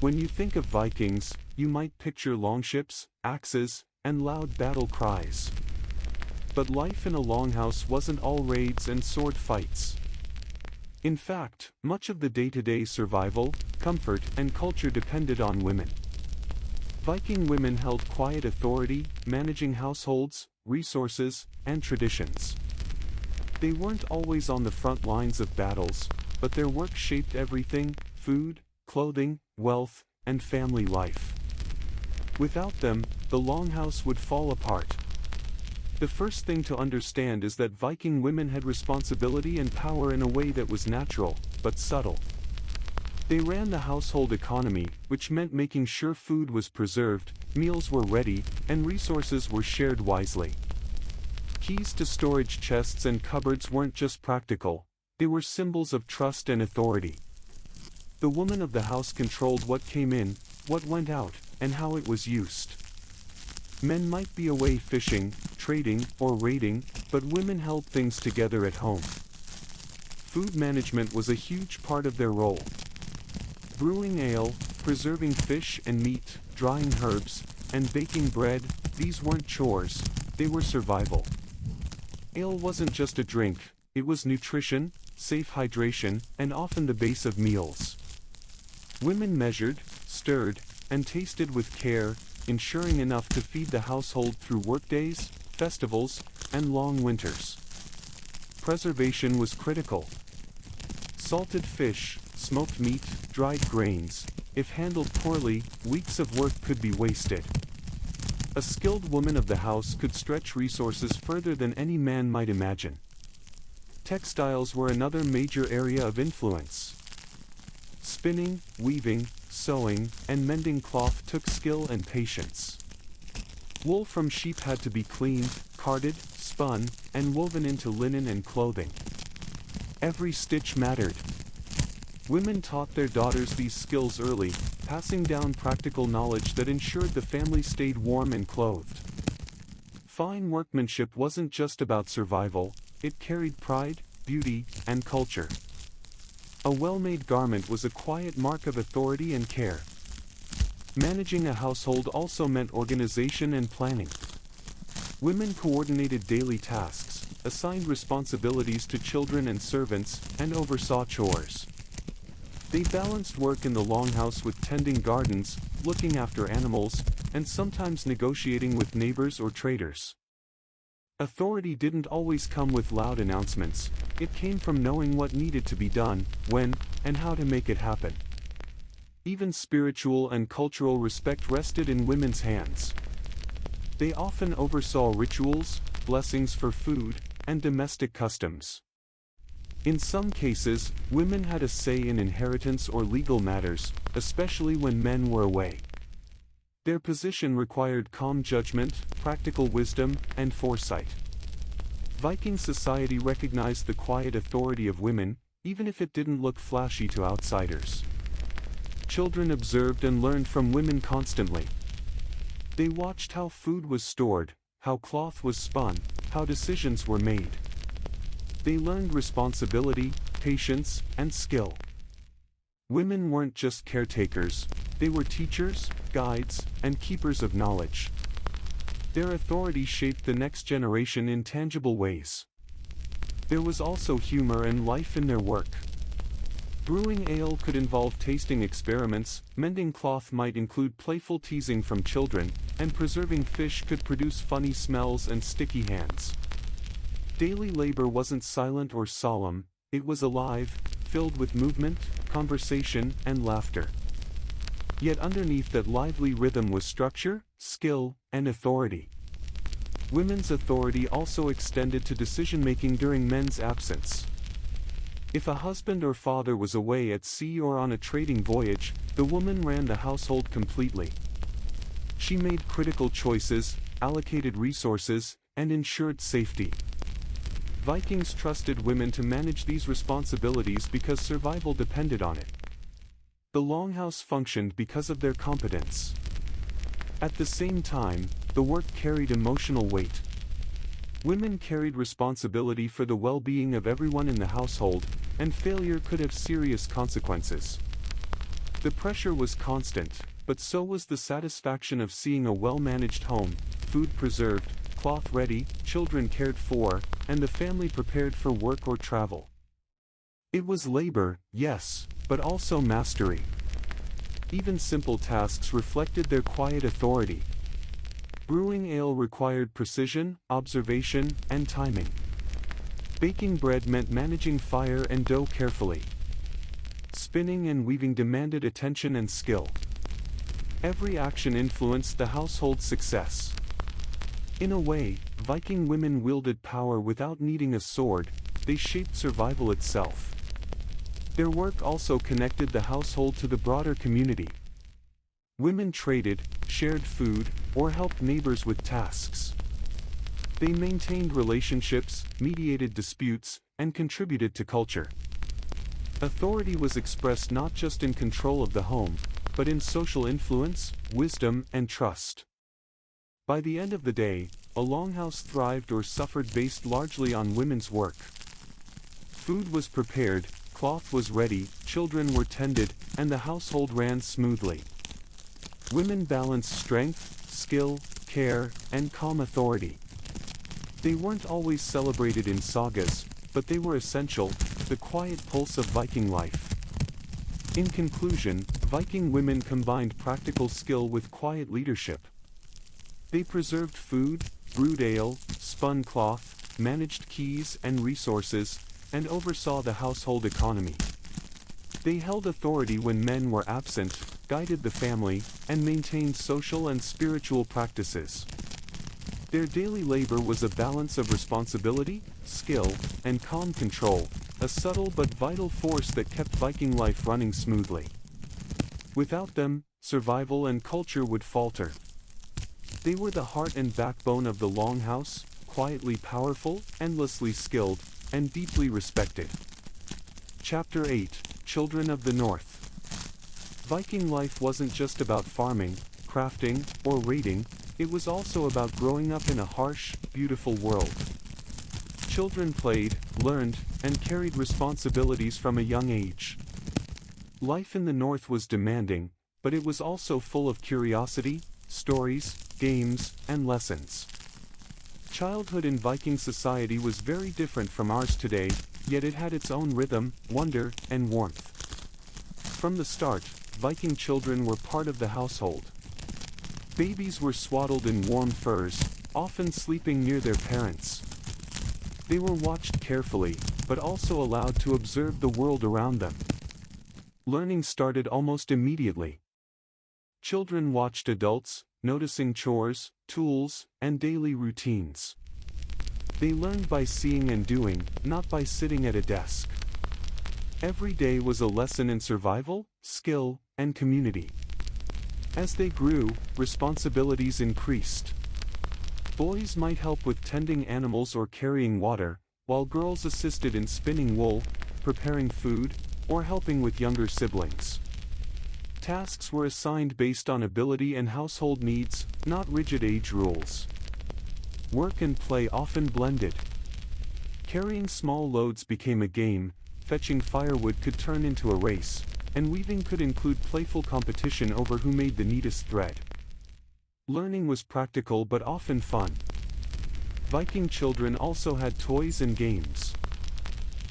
When you think of Vikings, you might picture longships, axes, and loud battle cries. But life in a longhouse wasn't all raids and sword fights. In fact, much of the day-to-day survival, comfort, and culture depended on women. Viking women held quiet authority, managing households, resources, and traditions. They weren't always on the front lines of battles, but their work shaped everything: food, clothing, wealth, and family life. Without them, the longhouse would fall apart. The first thing to understand is that Viking women had responsibility and power in a way that was natural, but subtle. They ran the household economy, which meant making sure food was preserved, meals were ready, and resources were shared wisely. Keys to storage chests and cupboards weren't just practical, they were symbols of trust and authority. The woman of the house controlled what came in, what went out, and how it was used. Men might be away fishing, trading, or raiding, but women held things together at home. Food management was a huge part of their role. Brewing ale, preserving fish and meat, drying herbs, and baking bread, these weren't chores, they were survival. Ale wasn't just a drink, it was nutrition, safe hydration, and often the base of meals. Women measured, stirred, and tasted with care, ensuring enough to feed the household through workdays, festivals, and long winters. Preservation was critical. Salted fish, smoked meat, dried grains. If handled poorly, weeks of work could be wasted. A skilled woman of the house could stretch resources further than any man might imagine. Textiles were another major area of influence. Spinning, weaving, sewing, and mending cloth took skill and patience. Wool from sheep had to be cleaned, carded, spun, and woven into linen and clothing. Every stitch mattered. Women taught their daughters these skills early, passing down practical knowledge that ensured the family stayed warm and clothed. Fine workmanship wasn't just about survival, it carried pride, beauty, and culture. A well-made garment was a quiet mark of authority and care. Managing a household also meant organization and planning. Women coordinated daily tasks, assigned responsibilities to children and servants, and oversaw chores. They balanced work in the longhouse with tending gardens, looking after animals, and sometimes negotiating with neighbors or traders. Authority didn't always come with loud announcements, it came from knowing what needed to be done, when, and how to make it happen. Even spiritual and cultural respect rested in women's hands. They often oversaw rituals, blessings for food, and domestic customs. In some cases, women had a say in inheritance or legal matters, especially when men were away. Their position required calm judgment, practical wisdom, and foresight. Viking society recognized the quiet authority of women, even if it didn't look flashy to outsiders. Children observed and learned from women constantly. They watched how food was stored, how cloth was spun, how decisions were made. They learned responsibility, patience, and skill. Women weren't just caretakers, they were teachers, guides, and keepers of knowledge. Their authority shaped the next generation in tangible ways. There was also humor and life in their work. Brewing ale could involve tasting experiments, mending cloth might include playful teasing from children, and preserving fish could produce funny smells and sticky hands. Daily labor wasn't silent or solemn, it was alive, filled with movement, conversation, and laughter. Yet underneath that lively rhythm was structure, skill, and authority. Women's authority also extended to decision-making during men's absence. If a husband or father was away at sea or on a trading voyage, the woman ran the household completely. She made critical choices, allocated resources, and ensured safety. Vikings trusted women to manage these responsibilities because survival depended on it. The longhouse functioned because of their competence. At the same time, the work carried emotional weight. Women carried responsibility for the well-being of everyone in the household, and failure could have serious consequences. The pressure was constant, but so was the satisfaction of seeing a well-managed home, food preserved, cloth ready, children cared for, and the family prepared for work or travel. It was labor, yes, but also mastery. Even simple tasks reflected their quiet authority. Brewing ale required precision, observation, and timing. Baking bread meant managing fire and dough carefully. Spinning and weaving demanded attention and skill. Every action influenced the household's success. In a way, Viking women wielded power without needing a sword, they shaped survival itself. Their work also connected the household to the broader community. Women traded, shared food, or helped neighbors with tasks. They maintained relationships, mediated disputes, and contributed to culture. Authority was expressed not just in control of the home, but in social influence, wisdom, and trust. By the end of the day, a longhouse thrived or suffered based largely on women's work. Food was prepared, cloth was ready, children were tended, and the household ran smoothly. Women balanced strength, skill, care, and calm authority. They weren't always celebrated in sagas, but they were essential, the quiet pulse of Viking life. In conclusion, Viking women combined practical skill with quiet leadership. They preserved food, brewed ale, spun cloth, managed keys and resources, and oversaw the household economy. They held authority when men were absent, guided the family, and maintained social and spiritual practices. Their daily labor was a balance of responsibility, skill, and calm control, a subtle but vital force that kept Viking life running smoothly. Without them, survival and culture would falter. They were the heart and backbone of the Longhouse, quietly powerful, endlessly skilled, and deeply respected. Chapter 8: Children of the North. Viking life wasn't just about farming, crafting, or raiding, it was also about growing up in a harsh, beautiful world. Children played, learned, and carried responsibilities from a young age. Life in the North was demanding, but it was also full of curiosity, stories, games, and lessons. Childhood in Viking society was very different from ours today, yet it had its own rhythm, wonder, and warmth. From the start, Viking children were part of the household. Babies were swaddled in warm furs, often sleeping near their parents. They were watched carefully, but also allowed to observe the world around them. Learning started almost immediately. Children watched adults, noticing chores, tools, and daily routines. They learned by seeing and doing, not by sitting at a desk. Every day was a lesson in survival, skill, and community. As they grew, responsibilities increased. Boys might help with tending animals or carrying water, while girls assisted in spinning wool, preparing food, or helping with younger siblings. Tasks were assigned based on ability and household needs, not rigid age rules. Work and play often blended. Carrying small loads became a game, fetching firewood could turn into a race, and weaving could include playful competition over who made the neatest thread. Learning was practical but often fun. Viking children also had toys and games.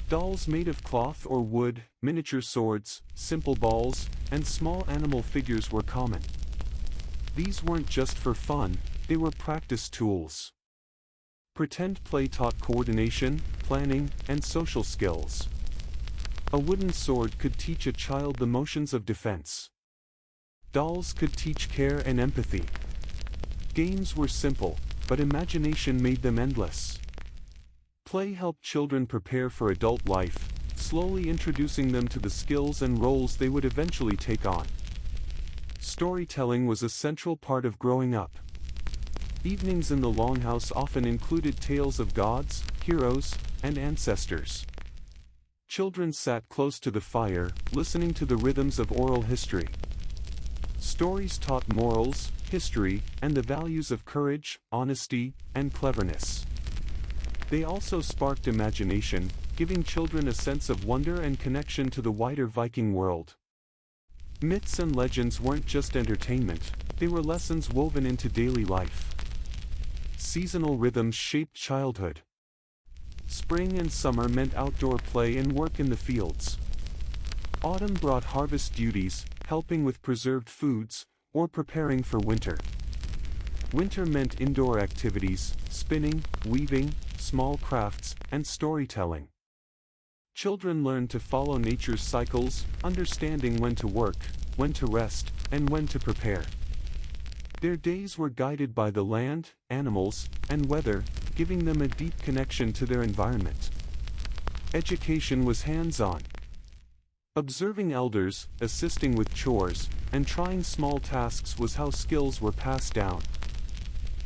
Dolls made of cloth or wood, miniature swords, simple balls, and small animal figures were common. These weren't just for fun, they were practice tools. Pretend play taught coordination, planning, and social skills. A wooden sword could teach a child the motions of defense. Dolls could teach care and empathy. Games were simple, but imagination made them endless. Play helped children prepare for adult life, slowly introducing them to the skills and roles they would eventually take on. Storytelling was a central part of growing up. Evenings in the Longhouse often included tales of gods, heroes, and ancestors. Children sat close to the fire, listening to the rhythms of oral history. Stories taught morals, history, and the values of courage, honesty, and cleverness. They also sparked imagination, giving children a sense of wonder and connection to the wider Viking world. Myths and legends weren't just entertainment, they were lessons woven into daily life. Seasonal rhythms shaped childhood. Spring and summer meant outdoor play and work in the fields. Autumn brought harvest duties, helping with preserved foods, or preparing for winter. Winter meant indoor activities, spinning, weaving, small crafts, and storytelling. Children learned to follow nature's cycles, understanding when to work, when to rest, and when to prepare. Their days were guided by the land, animals, and weather, giving them a deep connection to their environment. Education was hands-on. Observing elders, assisting with chores, and trying small tasks was how skills were passed down.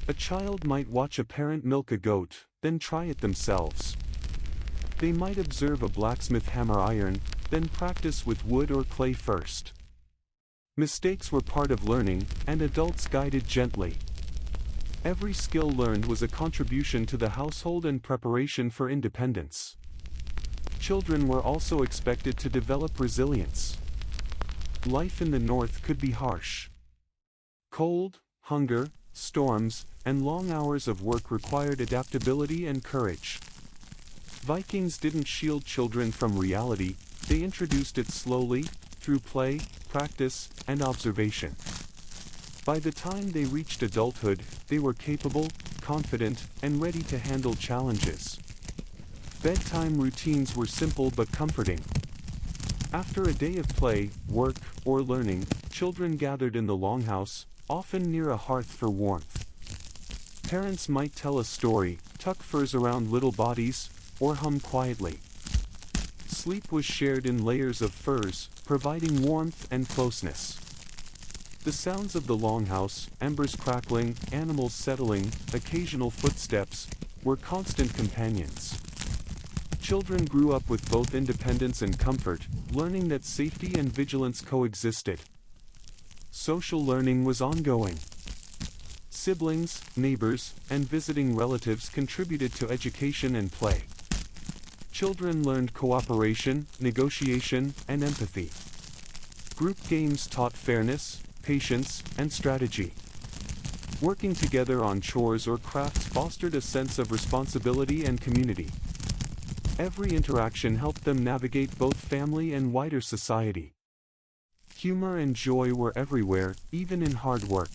A child might watch a parent milk a goat, then try it themselves. They might observe a blacksmith hammer iron, then practice with wood or clay first. Mistakes were part of learning, and adults guided gently. Every skill learned was a contribution to the household and preparation for independence. Children were also expected to develop resilience. Life in the north could be harsh. Cold, hunger, storms, and long hours of work required adaptability and courage. Vikings didn't shield children from reality, they introduced it slowly, through play, practice, and observation. By the time they reached adulthood, they were capable, confident, and ready to handle challenges. Bedtime routines were simple but comforting. After a day of play, work, or learning, children gathered in the longhouse, often near a hearth for warmth. Parents might tell a story, tuck furs around little bodies, or hum quietly. Sleep was shared in layers of furs, providing warmth and closeness. The sounds of the longhouse, embers crackling, animals settling, occasional footsteps, were constant companions. Children grew up with both independence and comfort, learning that safety and vigilance coexisted. Social learning was ongoing. Siblings, neighbors, and visiting relatives contributed to education and play. Children learned cooperation, negotiation, and empathy. Group games taught fairness, patience, and strategy. Working together on chores or crafts fostered a sense of responsibility and community. Every interaction helped them navigate both family and wider society. Humor and joy were everywhere, even in hard work.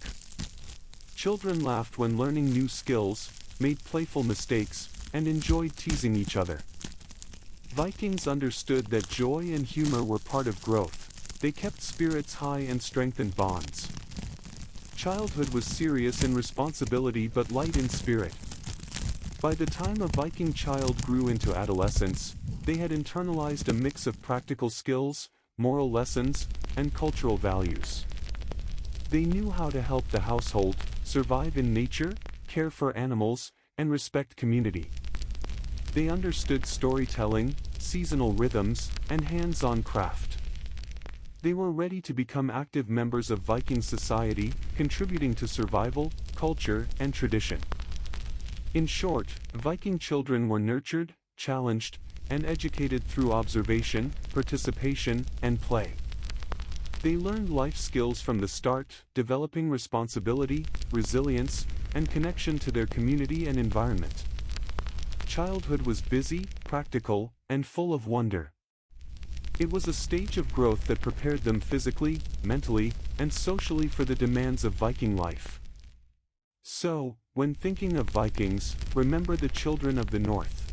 Children laughed when learning new skills, made playful mistakes, and enjoyed teasing each other. Vikings understood that joy and humor were part of growth. They kept spirits high and strengthened bonds. Childhood was serious in responsibility but light in spirit. By the time a Viking child grew into adolescence, they had internalized a mix of practical skills, moral lessons, and cultural values. They knew how to help the household, survive in nature, care for animals, and respect community. They understood storytelling, seasonal rhythms, and hands-on craft. They were ready to become active members of Viking society, contributing to survival, culture, and tradition. In short, Viking children were nurtured, challenged, and educated through observation, participation, and play. They learned life skills from the start, developing responsibility, resilience, and connection to their community and environment. Childhood was busy, practical, and full of wonder. It was a stage of growth that prepared them physically, mentally, and socially for the demands of Viking life. So, when thinking of Vikings, remember the children of the North.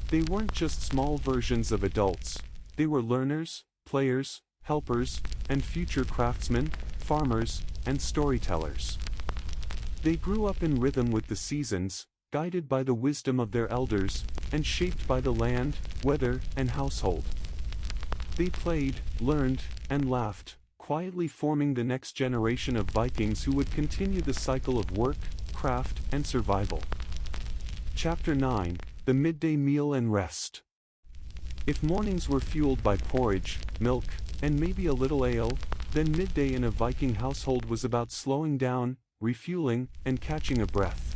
They weren't just small versions of adults, they were learners, players, helpers, and future craftsmen, farmers, and storytellers. They grew up in rhythm with the seasons, guided by the wisdom of their elders, and shaped by the land, weather, and household. They played, learned, and laughed, quietly forming the next generation of Vikings who would continue the cycle of work, craft, and survival. Chapter 9: The Midday Meal and Rest. If mornings were fueled by porridge, milk, and maybe a little ale, then midday in a Viking household was about slowing down, refueling, and catching a breath.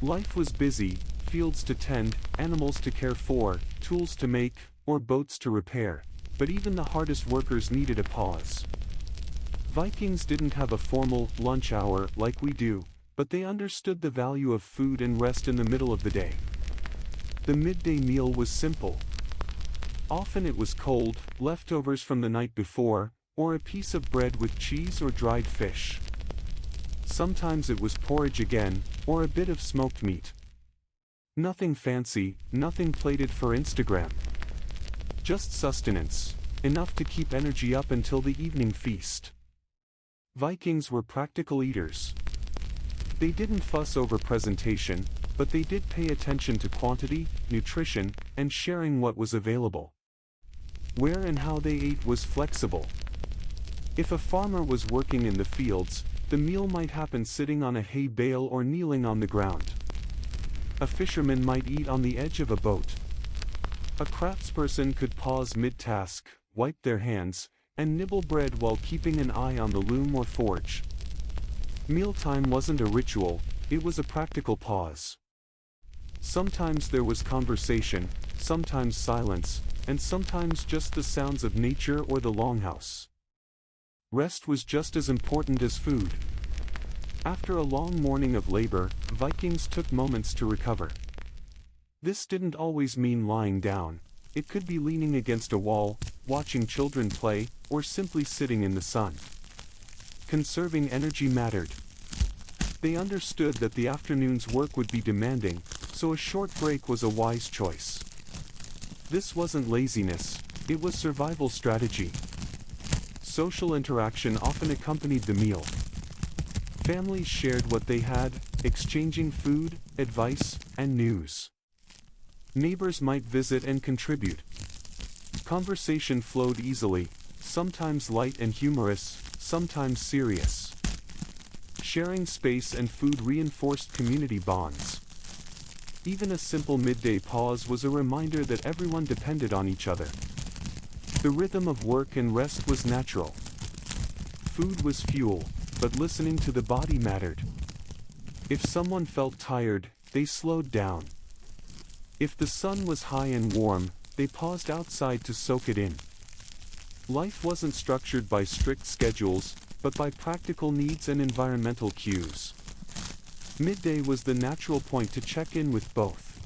Life was busy, fields to tend, animals to care for, tools to make, or boats to repair, but even the hardest workers needed a pause. Vikings didn't have a formal lunch hour like we do, but they understood the value of food and rest in the middle of the day. The midday meal was simple. Often it was cold, leftovers from the night before, or a piece of bread with cheese or dried fish. Sometimes it was porridge again, or a bit of smoked meat. Nothing fancy, nothing plated for Instagram. Just sustenance, enough to keep energy up until the evening feast. Vikings were practical eaters. They didn't fuss over presentation, but they did pay attention to quantity, nutrition, and sharing what was available. Where and how they ate was flexible. If a farmer was working in the fields, the meal might happen sitting on a hay bale or kneeling on the ground. A fisherman might eat on the edge of a boat. A craftsperson could pause mid-task, wipe their hands, and nibble bread while keeping an eye on the loom or forge. Mealtime wasn't a ritual, it was a practical pause. Sometimes there was conversation, sometimes silence, and sometimes just the sounds of nature or the longhouse. Rest was just as important as food. After a long morning of labor, Vikings took moments to recover. This didn't always mean lying down. It could be leaning against a wall, watching children play, or simply sitting in the sun. Conserving energy mattered. They understood that the afternoon's work would be demanding, so a short break was a wise choice. This wasn't laziness, it was survival strategy. Social interaction often accompanied the meal. Families shared what they had, exchanging food, advice, and news. Neighbors might visit and contribute. Conversation flowed easily, sometimes light and humorous, sometimes serious. Sharing space and food reinforced community bonds. Even a simple midday pause was a reminder that everyone depended on each other. The rhythm of work and rest was natural. Food was fuel, but listening to the body mattered. If someone felt tired, they slowed down. If the sun was high and warm, they paused outside to soak it in. Life wasn't structured by strict schedules, but by practical needs and environmental cues. Midday was the natural point to check in with both.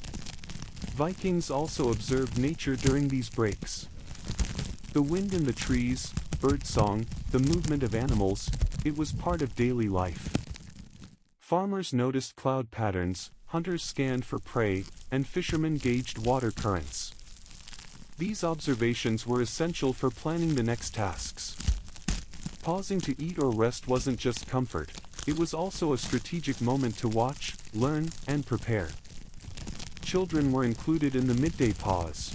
Vikings also observed nature during these breaks. The wind in the trees, birdsong, the movement of animals, it was part of daily life. Farmers noticed cloud patterns, hunters scanned for prey, and fishermen gauged water currents. These observations were essential for planning the next tasks. Pausing to eat or rest wasn't just comfort, it was also a strategic moment to watch, learn, and prepare. Children were included in the midday pause.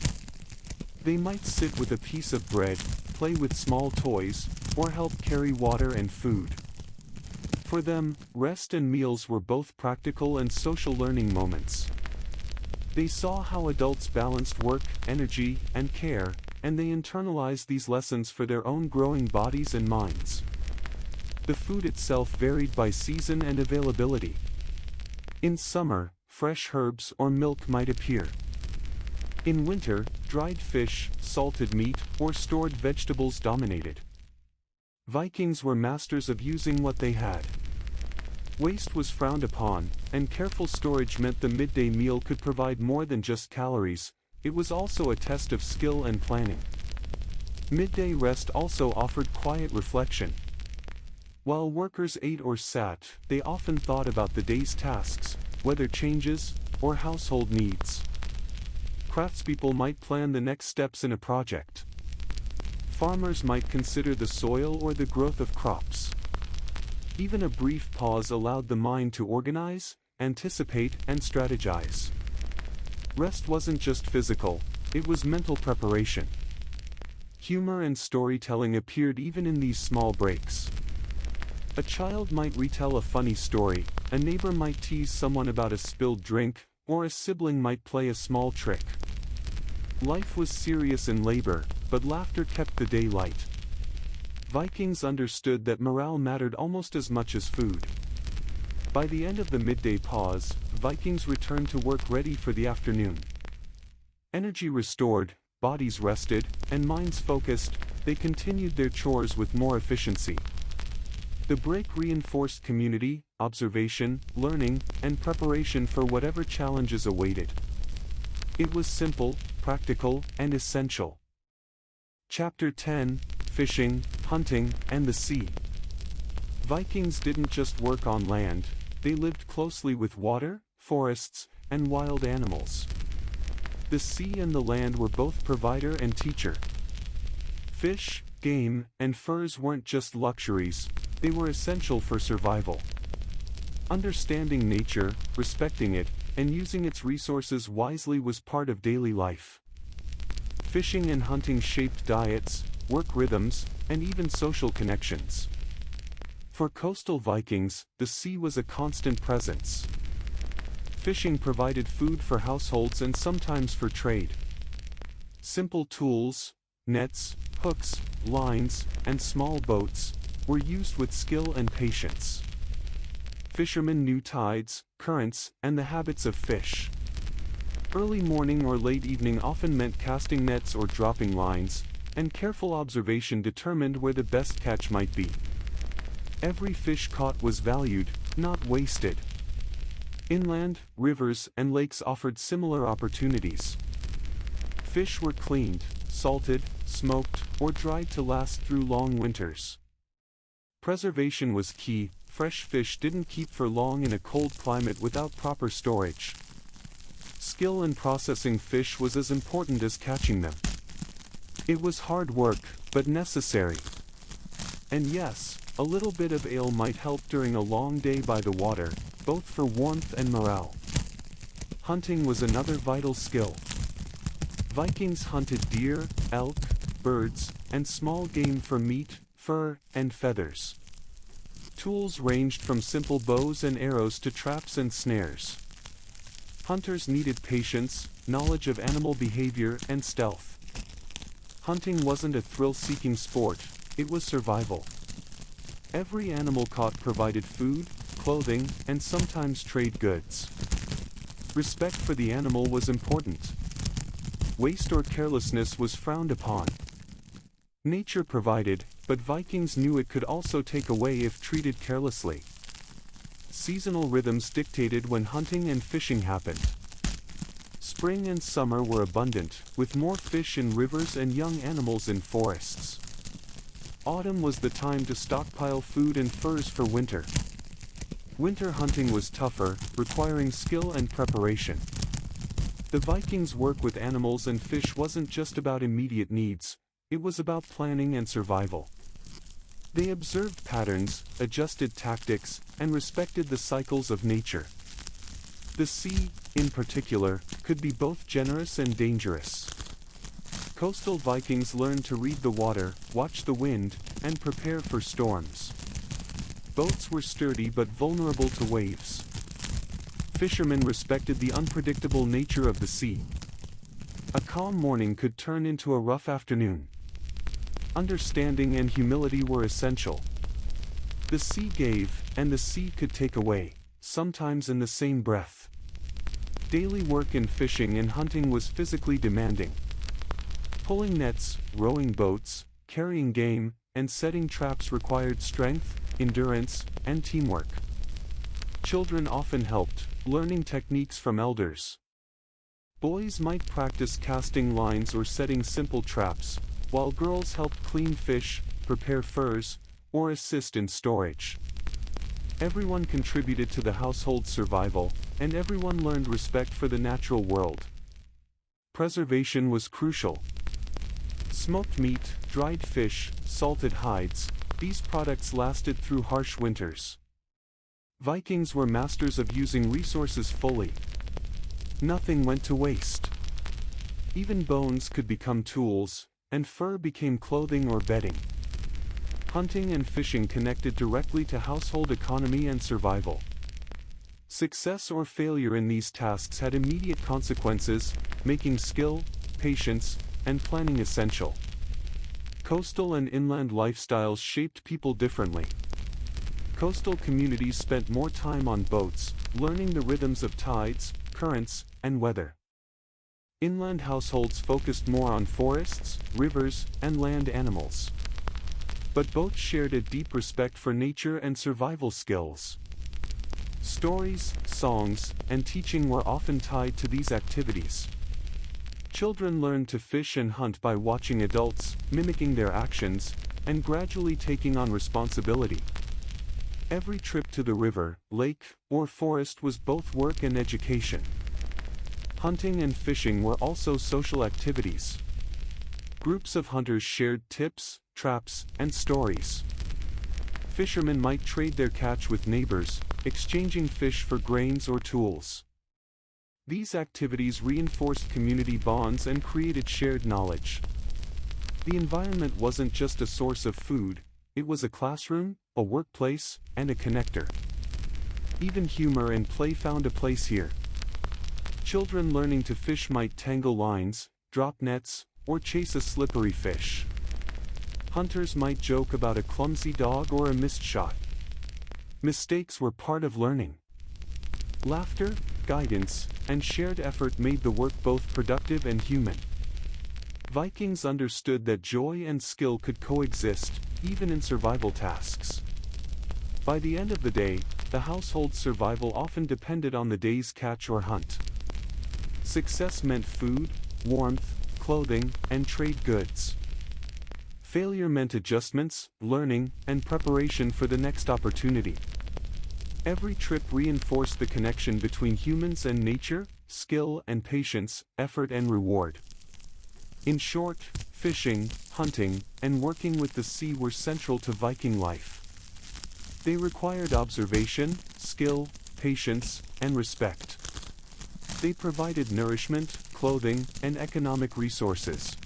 They might sit with a piece of bread, play with small toys, or help carry water and food. For them, rest and meals were both practical and social learning moments. They saw how adults balanced work, energy, and care, and they internalized these lessons for their own growing bodies and minds. The food itself varied by season and availability. In summer, fresh herbs or milk might appear. In winter, dried fish, salted meat, or stored vegetables dominated. Vikings were masters of using what they had. Waste was frowned upon, and careful storage meant the midday meal could provide more than just calories, it was also a test of skill and planning. Midday rest also offered quiet reflection. While workers ate or sat, they often thought about the day's tasks, weather changes, or household needs. Craftspeople might plan the next steps in a project. Farmers might consider the soil or the growth of crops. Even a brief pause allowed the mind to organize, anticipate, and strategize. Rest wasn't just physical, it was mental preparation. Humor and storytelling appeared even in these small breaks. A child might retell a funny story, a neighbor might tease someone about a spilled drink, or a sibling might play a small trick. Life was serious in labor, but laughter kept the day light. Vikings understood that morale mattered almost as much as food. By the end of the midday pause, Vikings returned to work ready for the afternoon. Energy restored, bodies rested, and minds focused, they continued their chores with more efficiency. The break reinforced community, observation, learning, and preparation for whatever challenges awaited. It was simple, practical, and essential. Chapter 10: Fishing, Hunting, and the Sea. Vikings didn't just work on land, they lived closely with water, forests, and wild animals. The sea and the land were both provider and teacher. Fish, game, and furs weren't just luxuries, they were essential for survival. Understanding nature, respecting it, and using its resources wisely was part of daily life. Fishing and hunting shaped diets, work rhythms, and even social connections. For coastal Vikings, the sea was a constant presence. Fishing provided food for households and sometimes for trade. Simple tools, nets, hooks, lines, and small boats, were used with skill and patience. Fishermen knew tides, currents, and the habits of fish. Early morning or late evening often meant casting nets or dropping lines, and careful observation determined where the best catch might be. Every fish caught was valued, not wasted. Inland, rivers, and lakes offered similar opportunities. Fish were cleaned, salted, smoked, or dried to last through long winters. Preservation was key. Fresh fish didn't keep for long in a cold climate without proper storage. Skill in processing fish was as important as catching them. It was hard work, but necessary. And yes, a little bit of ale might help during a long day by the water, both for warmth and morale. Hunting was another vital skill. Vikings hunted deer, elk, birds, and small game for meat, fur, and feathers. Tools ranged from simple bows and arrows to traps and snares. Hunters needed patience, knowledge of animal behavior, and stealth. Hunting wasn't a thrill-seeking sport, it was survival. Every animal caught provided food, clothing, and sometimes trade goods. Respect for the animal was important. Waste or carelessness was frowned upon. Nature provided, but Vikings knew it could also take away if treated carelessly. Seasonal rhythms dictated when hunting and fishing happened. Spring and summer were abundant, with more fish in rivers and young animals in forests. Autumn was the time to stockpile food and furs for winter. Winter hunting was tougher, requiring skill and preparation. The Vikings' work with animals and fish wasn't just about immediate needs, it was about planning and survival. They observed patterns, adjusted tactics, and respected the cycles of nature. The sea, in particular, could be both generous and dangerous. Coastal Vikings learned to read the water, watch the wind, and prepare for storms. Boats were sturdy but vulnerable to waves. Fishermen respected the unpredictable nature of the sea. A calm morning could turn into a rough afternoon. Understanding and humility were essential. The sea gave, and the sea could take away, sometimes in the same breath. Daily work in fishing and hunting was physically demanding. Pulling nets, rowing boats, carrying game, and setting traps required strength, endurance, and teamwork. Children often helped, learning techniques from elders. Boys might practice casting lines or setting simple traps, while girls helped clean fish, prepare furs, or assist in storage. Everyone contributed to the household's survival, and everyone learned respect for the natural world. Preservation was crucial. Smoked meat, dried fish, salted hides, these products lasted through harsh winters. Vikings were masters of using resources fully. Nothing went to waste. Even bones could become tools, and fur became clothing or bedding. Hunting and fishing connected directly to household economy and survival. Success or failure in these tasks had immediate consequences, making skill, patience, and planning essential. Coastal and inland lifestyles shaped people differently. Coastal communities spent more time on boats, learning the rhythms of tides, currents, and weather. Inland households focused more on forests, rivers, and land animals. But both shared a deep respect for nature and survival skills. Stories, songs, and teaching were often tied to these activities. Children learned to fish and hunt by watching adults, mimicking their actions, and gradually taking on responsibility. Every trip to the river, lake, or forest was both work and education. Hunting and fishing were also social activities. Groups of hunters shared tips, traps, and stories. Fishermen might trade their catch with neighbors, exchanging fish for grains or tools. These activities reinforced community bonds and created shared knowledge. The environment wasn't just a source of food, it was a classroom, a workplace, and a connector. Even humor and play found a place here. Children learning to fish might tangle lines, drop nets, or chase a slippery fish. Hunters might joke about a clumsy dog or a missed shot. Mistakes were part of learning. Laughter, guidance, and shared effort made the work both productive and human. Vikings understood that joy and skill could coexist, even in survival tasks. By the end of the day, the household's survival often depended on the day's catch or hunt. Success meant food, warmth, clothing, and trade goods. Failure meant adjustments, learning, and preparation for the next opportunity. Every trip reinforced the connection between humans and nature, skill and patience, effort and reward. In short, fishing, hunting, and working with the sea were central to Viking life. They required observation, skill, patience, and respect. They provided nourishment, clothing, and economic resources.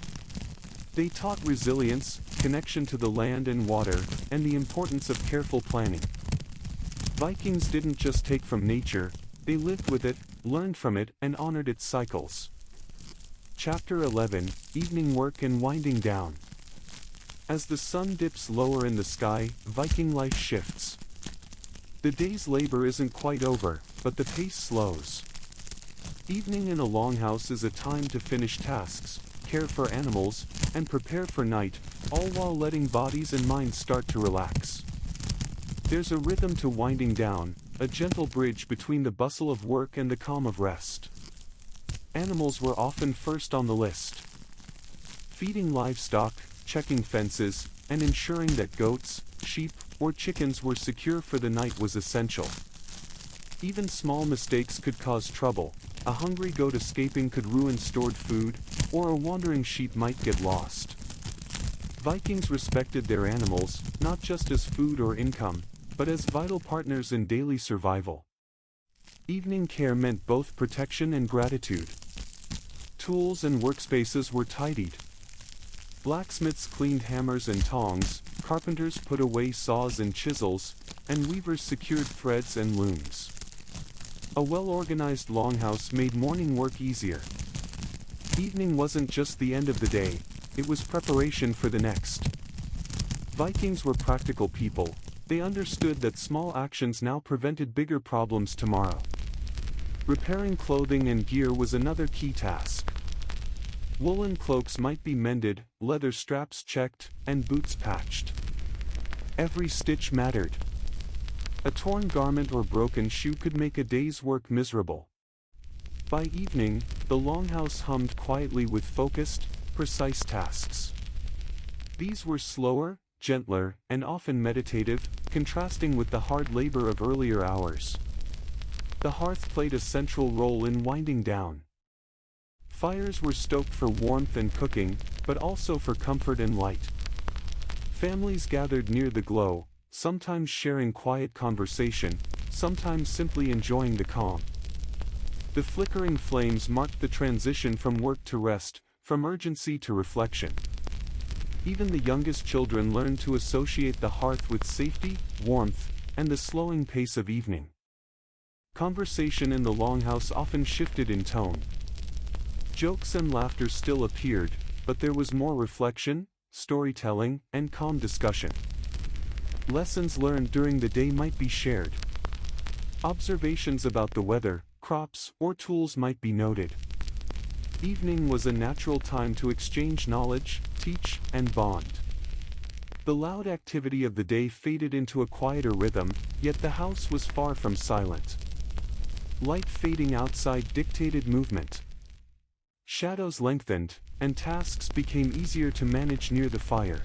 They taught resilience, connection to the land and water, and the importance of careful planning. Vikings didn't just take from nature, they lived with it, learned from it, and honored its cycles. Chapter 11, Evening Work and Winding Down. As the sun dips lower in the sky, Viking life shifts. The day's labor isn't quite over, but the pace slows. Evening in a longhouse is a time to finish tasks, care for animals, and prepare for night, all while letting bodies and minds start to relax. There's a rhythm to winding down, a gentle bridge between the bustle of work and the calm of rest. Animals were often first on the list. Feeding livestock, checking fences, and ensuring that goats, sheep, or chickens were secure for the night was essential. Even small mistakes could cause trouble. A hungry goat escaping could ruin stored food, or a wandering sheep might get lost. Vikings respected their animals, not just as food or income, but as vital partners in daily survival. Evening care meant both protection and gratitude. Tools and workspaces were tidied. Blacksmiths cleaned hammers and tongs, carpenters put away saws and chisels, and weavers secured threads and looms. A well-organized longhouse made morning work easier. Evening wasn't just the end of the day, it was preparation for the next. Vikings were practical people. They understood that small actions now prevented bigger problems tomorrow. Repairing clothing and gear was another key task. Woolen cloaks might be mended, leather straps checked, and boots patched. Every stitch mattered. A torn garment or broken shoe could make a day's work miserable. By evening, the longhouse hummed quietly with focused, precise tasks. These were slower, gentler, and often meditative, contrasting with the hard labor of earlier hours. The hearth played a central role in winding down. Fires were stoked for warmth and cooking, but also for comfort and light. Families gathered near the glow, sometimes sharing quiet conversation, sometimes simply enjoying the calm. The flickering flames marked the transition from work to rest, from urgency to reflection. Even the youngest children learned to associate the hearth with safety, warmth, and the slowing pace of evening. Conversation in the longhouse often shifted in tone. Jokes and laughter still appeared, but there was more reflection, storytelling, and calm discussion. Lessons learned during the day might be shared. Observations about the weather, crops, or tools might be noted. Evening was a natural time to exchange knowledge, teach, and bond. The loud activity of the day faded into a quieter rhythm, yet the house was far from silent. Light fading outside dictated movement. Shadows lengthened, and tasks became easier to manage near the fire.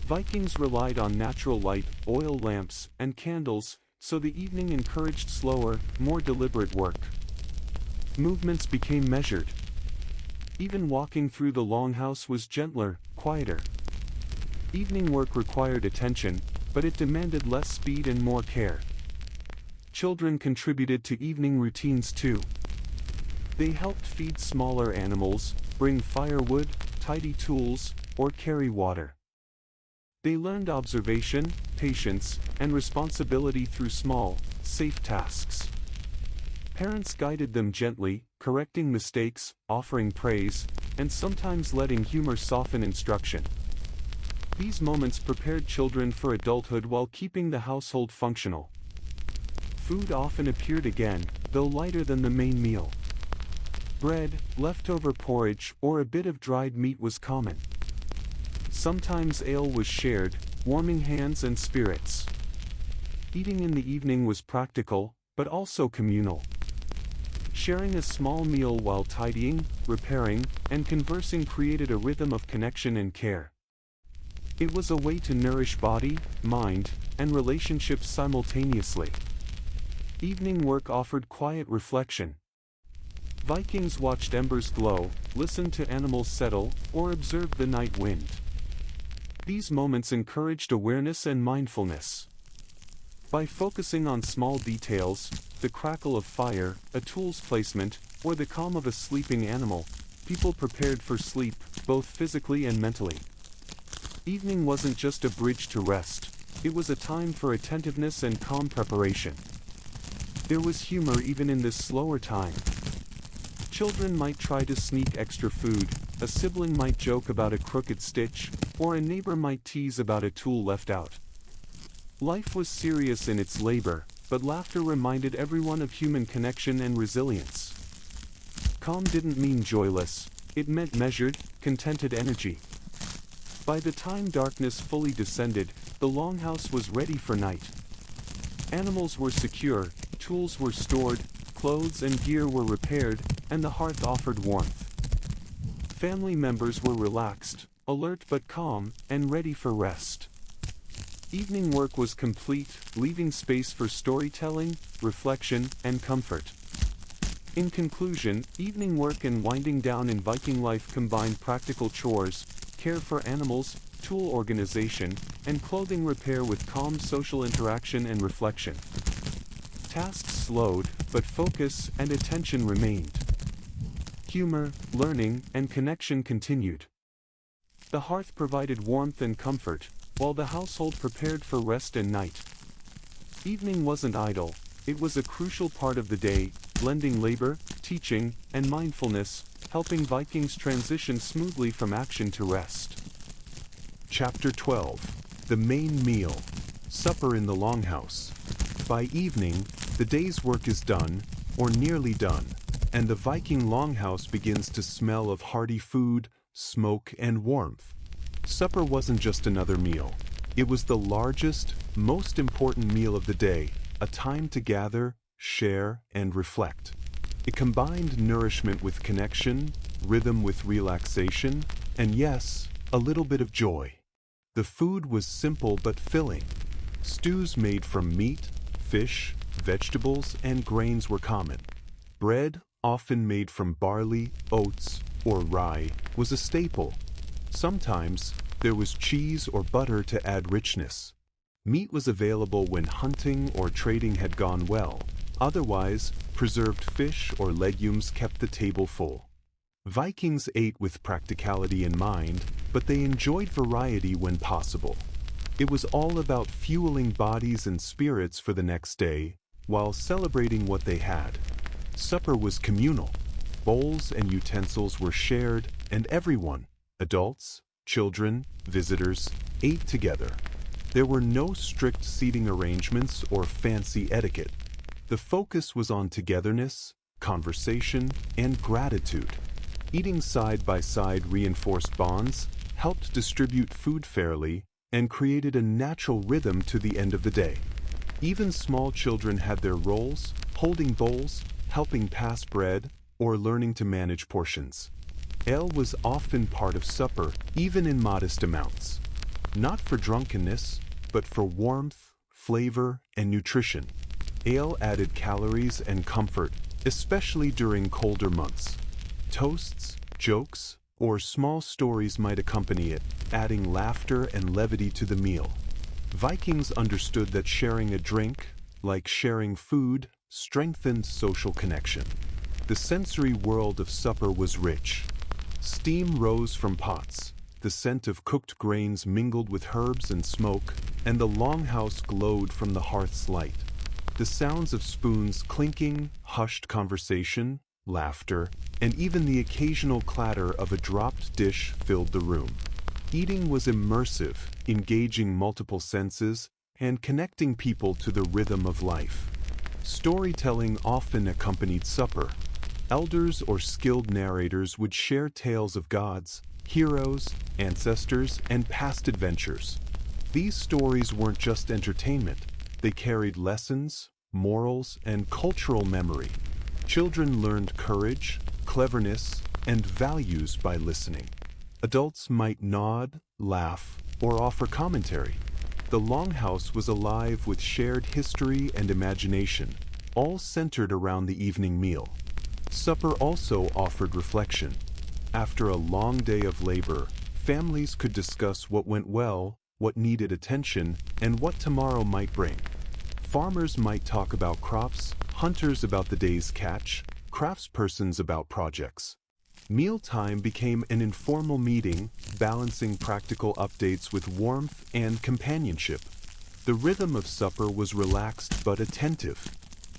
Vikings relied on natural light, oil lamps, and candles, so the evening encouraged slower, more deliberate work. Movements became measured. Even walking through the longhouse was gentler, quieter. Evening work required attention, but it demanded less speed and more care. Children contributed to evening routines too. They helped feed smaller animals, bring firewood, tidy tools, or carry water. They learned observation, patience, and responsibility through small, safe tasks. Parents guided them gently, correcting mistakes, offering praise, and sometimes letting humor soften instruction. These moments prepared children for adulthood while keeping the household functional. Food often appeared again, though lighter than the main meal. Bread, leftover porridge, or a bit of dried meat was common. Sometimes ale was shared, warming hands and spirits. Eating in the evening was practical, but also communal. Sharing a small meal while tidying, repairing, and conversing created a rhythm of connection and care. It was a way to nourish body, mind, and relationships simultaneously. Evening work offered quiet reflection. Vikings watched embers glow, listened to animals settle, or observed the night wind. These moments encouraged awareness and mindfulness. By focusing on small details, the crackle of fire, a tool's placement, or the calm of a sleeping animal, people prepared for sleep, both physically and mentally. Evening wasn't just a bridge to rest, it was a time for attentiveness and calm preparation. There was humor even in this slower time. Children might try to sneak extra food, a sibling might joke about a crooked stitch, or a neighbor might tease about a tool left out. Life was serious in its labor, but laughter reminded everyone of human connection and resilience. Calm didn't mean joyless, it meant measured, contented energy. By the time darkness fully descended, the longhouse was ready for night. Animals were secure, tools were stored, clothes and gear were repaired, and the hearth offered warmth. Family members were relaxed, alert but calm, and ready for rest. Evening work was complete, leaving space for storytelling, reflection, and comfort. In conclusion, evening work and winding down in Viking life combined practical chores, care for animals, tool organization, and clothing repair with calm social interaction and reflection. Tasks slowed, but focus and attention remained. Humor, learning, and connection continued. The hearth provided warmth and comfort, while the household prepared for rest and night. Evening wasn't idle, it was a crucial part of the day, blending labor, teaching, and mindfulness, helping Vikings transition smoothly from action to rest. Chapter 12. The Main Meal. Supper in the Longhouse. By evening, the day's work is done, or nearly done, and the Viking longhouse begins to smell of hearty food, smoke, and warmth. Supper wasn't just another meal. It was the largest, most important meal of the day, a time to gather, share, and reflect. It combined nourishment with connection, rhythm with relaxation, and yes, a little bit of joy. The food was simple but filling. Stews made from meat, fish, vegetables, and grains were common. Bread, often made from barley, oats, or rye, was a staple. Sometimes, there was cheese or butter to add richness. Meat was available when hunting or trading had gone well. Otherwise, preserved fish or legumes kept the table full. Vikings ate with practicality in mind, but they enjoyed variety when possible. It was all about fueling bodies and spirits for the next day, while celebrating what they had. Supper was communal. Bowls and utensils were shared, and everyone, adults, children, visitors, ate together. There were no strict seating arrangements or fancy etiquette. The focus was on togetherness, conversation, and gratitude. Eating side by side reinforced bonds, helped distribute food fairly, and created a natural rhythm to the end of the day. Even small children had their roles, holding bowls, helping pass bread, or learning to manage portions. Ale was often part of supper, even in modest amounts. Not for drunkenness, but for warmth, flavor, and nutrition. Ale added calories and comfort, especially during colder months. Toasts, jokes, or small stories might accompany it, adding laughter and levity to the meal. Vikings understood that sharing a drink, like sharing food, strengthened social connection. The sensory world of supper was rich. Steam rose from pots, the scent of cooked grains mingled with herbs and smoke, and the longhouse glowed from the hearth's light. The sounds of spoons clinking, hushed conversation, laughter, and even the occasional clatter of a dropped dish filled the room. Eating was immersive, engaging multiple senses, and connecting people to the rhythm of life. Storytelling often accompanied supper. Elders or skilled narrators would share tales of gods, heroes, ancestors, and past adventures. These stories weren't just entertainment, they carried lessons, morals, and cultural memory. Children learned courage, cleverness, and values by listening. Adults might nod, laugh, or offer commentary. The longhouse was alive with shared history and imagination, all centered around the evening meal. Supper also offered reflection. After a long day of labor, families could discuss what went well, what needed attention, and what tomorrow might bring. Farmers might talk about crops, hunters about the day's catch, craftspersons about projects. Mealtime became an informal meeting, balancing practical updates with warmth and companionship. The rhythm of supper was relaxed but attentive.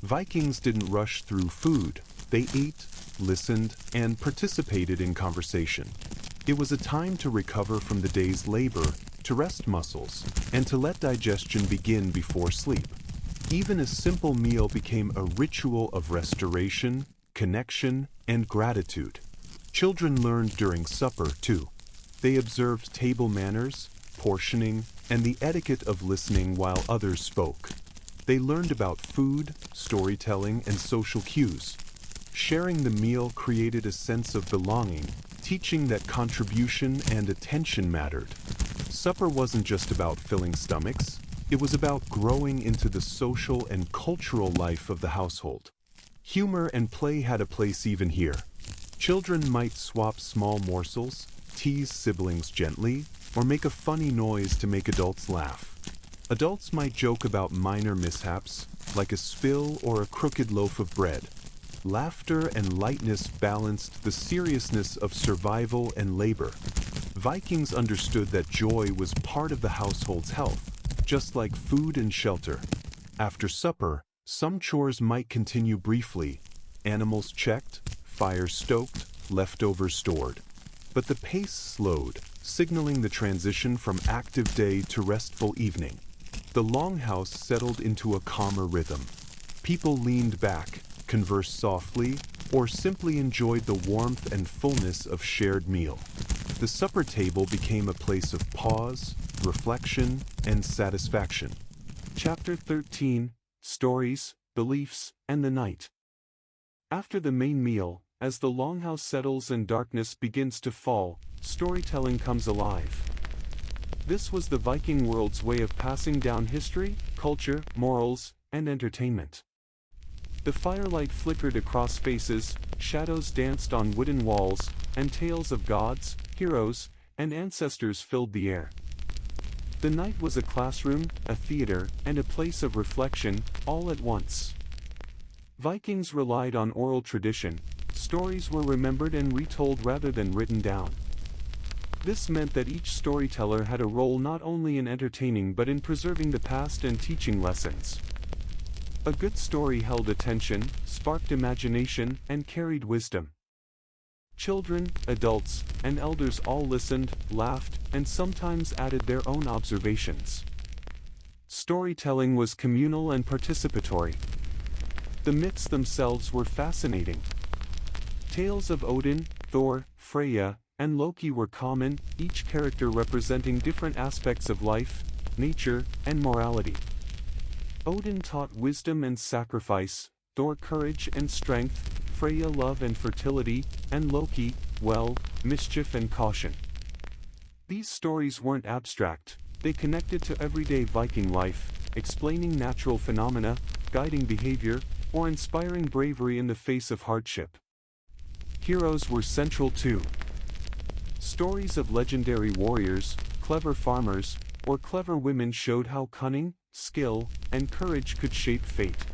Vikings didn't rush through food. They ate, listened, and participated in conversation. It was a time to recover from the day's labor, to rest muscles, and to let digestion begin before sleep. Even a simple meal became a ritual of restoration, connection, and gratitude. Children learned during supper, too. They observed table manners, portioning, and the etiquette of listening while others spoke. They learned about food, storytelling, and social cues. Sharing the meal created a sense of belonging, teaching that contribution and attention mattered. Supper wasn't just about filling stomachs, it was about growing into the social and cultural life of the household. Humor and play had a place even here. Children might swap small morsels, tease siblings gently, or make a funny noise to make adults laugh. Adults might joke about minor mishaps, like a spill or a crooked loaf of bread. Laughter and lightness balanced the seriousness of survival and labor. Vikings understood that joy was part of the household's health, just like food and shelter. After supper, some chores might continue briefly. Animals checked, fires stoked, leftovers stored. But the pace slowed, signaling the transition from active day to restful evening. The longhouse settled into a calmer rhythm. People leaned back, conversed softly, or simply enjoyed the warmth and fullness of shared meal. The supper table became a place of pause, reflection, and satisfaction. Chapter 13, Stories, Beliefs, and the Night. After the main meal, as the longhouse settles and darkness begins to fall, storytelling comes alive. This was the Viking world's way of passing down history, culture, morals, and entertainment. The firelight flickered across faces, shadows danced on wooden walls, and tales of gods, heroes, and ancestors filled the air. The night was a classroom, a theater, and a place of reflection, all at once. Vikings relied on oral tradition. Stories were remembered and retold rather than written down. This meant that each storyteller had a role not only in entertaining but in preserving the past and teaching lessons. A good story held attention, sparked imagination, and carried wisdom. Children, adults, and elders all listened, laughed, and sometimes added their own observations. Storytelling was communal and participatory. The myths themselves were fascinating. Tales of Odin, Thor, Freya, and Loki were common, each character representing different aspects of life, nature, and morality. Odin taught wisdom and sacrifice, Thor courage and strength, Freya love and fertility, and Loki, well, mischief and caution. These stories weren't abstract, they connected to everyday Viking life, explaining natural phenomena, guiding behavior, or inspiring bravery in the face of hardship. Heroes were central too. Stories of legendary warriors, clever farmers, or clever women showed how cunning, skill, and courage could shape fate.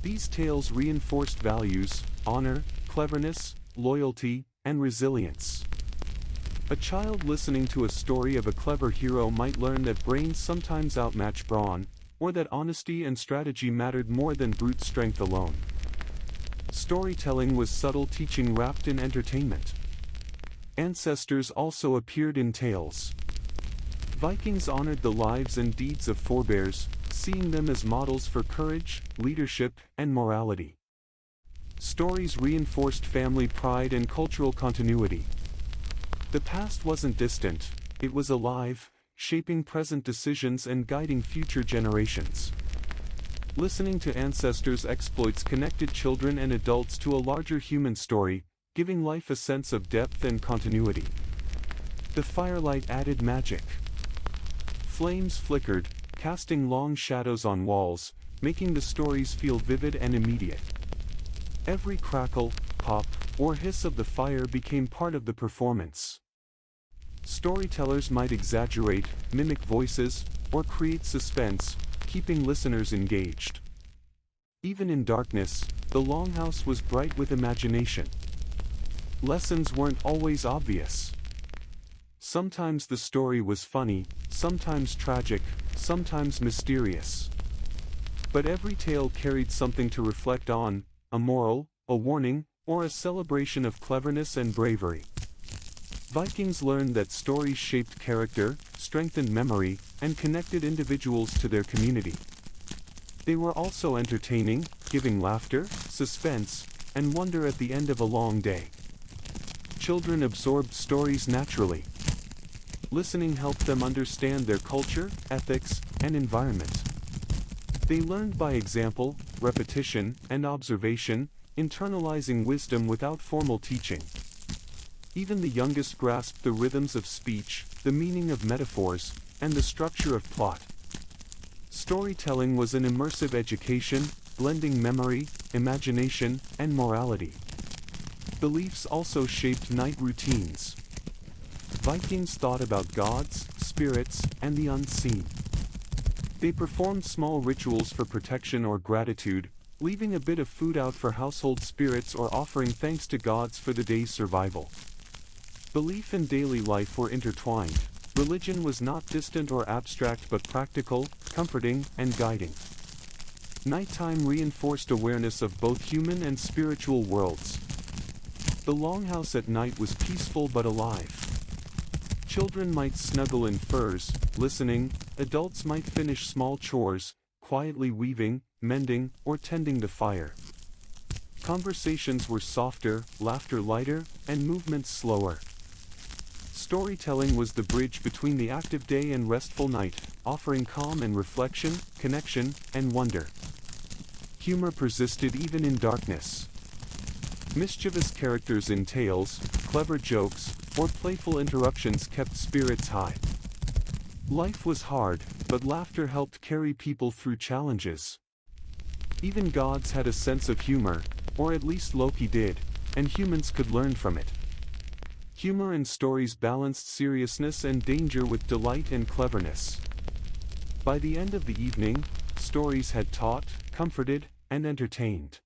These tales reinforced values, honor, cleverness, loyalty, and resilience. A child listening to a story of a clever hero might learn that brains sometimes outmatch brawn, or that honesty and strategy mattered more than brute strength alone. Storytelling was subtle teaching wrapped in entertainment. Ancestors also appeared in tales. Vikings honored the lives and deeds of forebears, seeing them as models for courage, leadership, and morality. Stories reinforced family pride and cultural continuity. The past wasn't distant, it was alive, shaping present decisions and guiding future generations. Listening to ancestors' exploits connected children and adults to a larger human story, giving life a sense of depth and continuity. The firelight added magic. Flames flickered, casting long shadows on walls, making the stories feel vivid and immediate. Every crackle, pop, or hiss of the fire became part of the performance. Storytellers might exaggerate, mimic voices, or create suspense, keeping listeners engaged. Even in darkness, the longhouse was bright with imagination. Lessons weren't always obvious. Sometimes the story was funny, sometimes tragic, sometimes mysterious. But every tale carried something to reflect on, a moral, a warning, or a celebration of cleverness and bravery. Vikings learned that stories shaped character, strengthened memory, and connected individuals to their community. They were also entertaining, giving laughter, suspense, and wonder at the end of a long day. Children absorbed stories naturally. Listening helped them understand their culture, ethics, and environment. They learned by example, repetition, and observation, internalizing wisdom without formal teaching. Even the youngest grasped the rhythms of speech, the meaning of metaphors, and the structure of plot. Storytelling was an immersive education, blending memory, imagination, and morality. Beliefs also shaped night routines. Vikings thought about gods, spirits, and the unseen. They performed small rituals for protection or gratitude, leaving a bit of food out for household spirits or offering thanks to gods for the day's survival. Belief and daily life were intertwined. Religion was not distant or abstract but practical, comforting, and guiding. Nighttime reinforced awareness of both human and spiritual worlds. The longhouse at night was peaceful but alive. Children might snuggle in furs, listening, adults might finish small chores, quietly weaving, mending, or tending the fire. Conversations were softer, laughter lighter, and movements slower. Storytelling was the bridge between the active day and restful night, offering calm and reflection, connection, and wonder. Humor persisted even in darkness. Mischievous characters in tales, clever jokes, or playful interruptions kept spirits high. Life was hard, but laughter helped carry people through challenges. Even gods had a sense of humor, or at least Loki did, and humans could learn from it. Humor in stories balanced seriousness and danger with delight and cleverness. By the end of the evening, stories had taught, comforted, and entertained.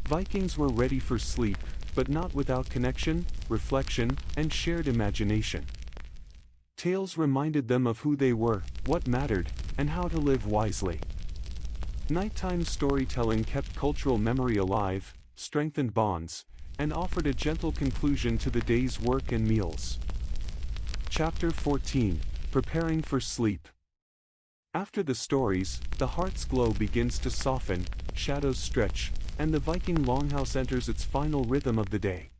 Vikings were ready for sleep, but not without connection, reflection, and shared imagination. Tales reminded them of who they were, what mattered, and how to live wisely. Nighttime storytelling kept cultural memory alive, strengthened bonds, and offered a gentle conclusion to the day's work and meals. Chapter 14: Preparing for Sleep. After the stories, the heart's glow begins to soften, shadows stretch, and the Viking longhouse enters its final rhythm of the day.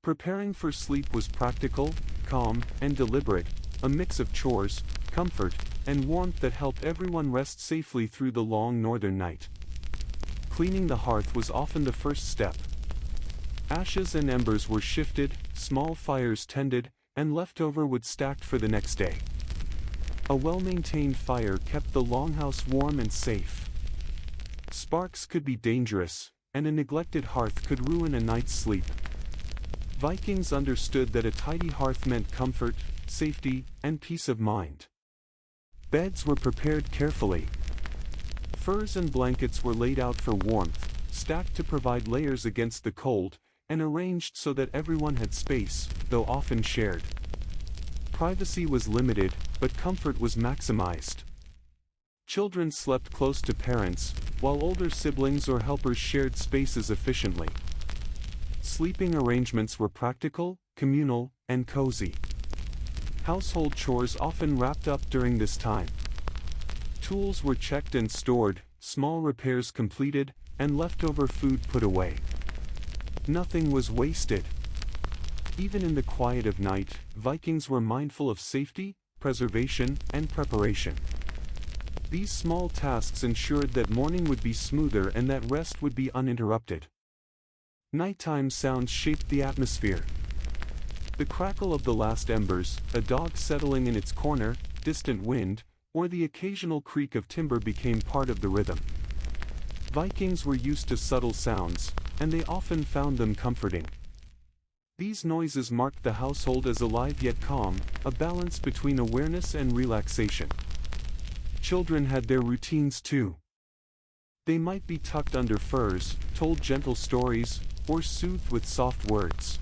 Preparing for sleep was practical, calm, and deliberate, a mix of chores, comfort, and warmth that helped everyone rest safely through the long northern night. Cleaning the hearth was often the first step. Ashes and embers were shifted, small fires tended, and leftover wood stacked for the next day. A well-maintained fire kept the longhouse warm and safe. Sparks could be dangerous, and a neglected hearth could ruin a night's sleep. Vikings understood that a tidy hearth meant comfort, safety, and peace of mind. Beds were prepared carefully. Furs and blankets were laid out for warmth, stacked to provide layers against the cold, and arranged so that everyone had space, though often shared. Privacy was limited, but comfort was maximized. Children slept close to parents, while older siblings or helpers shared spaces efficiently. Sleeping arrangements were practical, communal, and cozy. Household chores often wrapped up during this time. Tools were checked and stored, small repairs completed, and leftover food put away. Nothing was wasted. Even in the quiet of night, Vikings were mindful of safety, preservation, and preparation. These small tasks ensured that morning would be smoother and that rest would be uninterrupted. Nighttime sounds shaped the atmosphere. The crackle of the last embers, a dog settling in its corner, distant wind, or the occasional creak of timber became part of the rhythm. Vikings were used to subtle sounds, and they often found them comforting. These noises marked the household as alive yet calm, a balance between awareness and relaxation. Children had their routines too. They might be tucked under furs, told gentle stories, or soothed with soft words.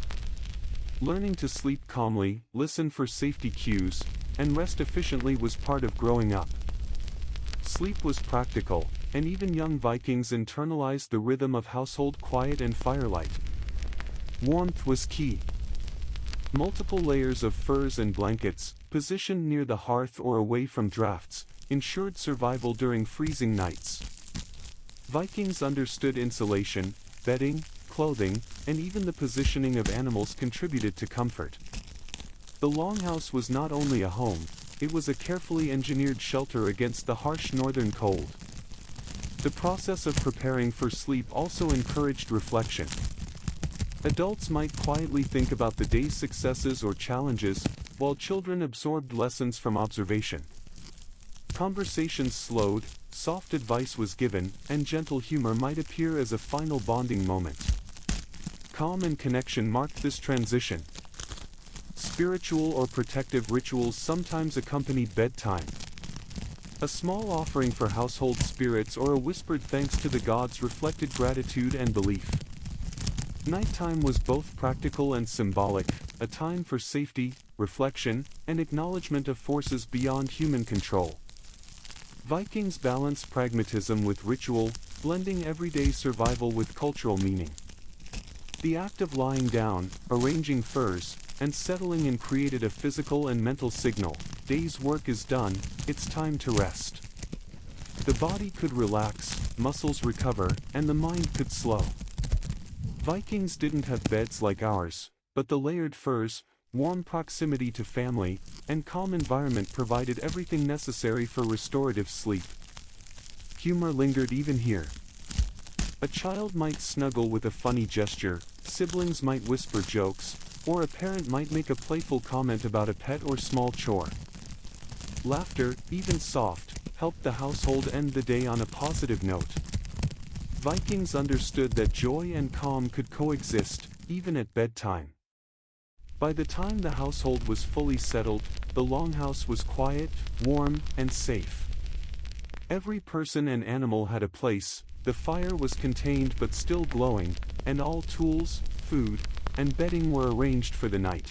Learning to sleep calmly, listen for safety cues, and rest efficiently was part of growing up. Sleep was practical, and even young Vikings internalized the rhythm of household quiet and firelight. Warmth was key. Multiple layers of furs and blankets, positioned near the hearth or away from drafts, ensured survival during freezing nights. Vikings understood insulation, bedding, clothing, and even the positioning of animals contributed to comfort. The longhouse was not only a home, it was a carefully engineered shelter against the harsh northern cold. The process of preparing for sleep also encouraged reflection. Adults might quietly think about the day's successes or challenges, while children absorbed lessons from observation. Conversations slowed, soft advice was given, and gentle humor might appear as a final bonding moment. Calm and connection marked this transition. Spiritual or protective rituals sometimes accompanied bedtime. A small offering for household spirits or a whispered thanks to the gods reflected gratitude and belief. Nighttime was both practical and symbolic, a time for safety, reflection, and acknowledgement of forces beyond human control. Vikings balanced pragmatism with ritual, blending everyday survival with cultural meaning. The act of lying down, arranging furs, and settling in created a physical and mental signal: day's work is done, it's time to rest. The body could relax, muscles recover, and the mind could slow. Vikings didn't have beds like ours, but the layered furs, warm proximity to family, and calm environment provided everything necessary for restorative sleep. Humor lingered even here. A child might snuggle with a funny gesture, siblings might whisper jokes, or a parent might make a playful comment about a pet or small chore. Laughter, even soft, helped the household end the day on a positive note. Vikings understood that joy and calm could coexist, even at bedtime. By the time the household was fully settled, the longhouse was quiet, warm, and safe. Every person and animal had a place, the fire was contained but still glowing, and all tools, food, and bedding were arranged for the night.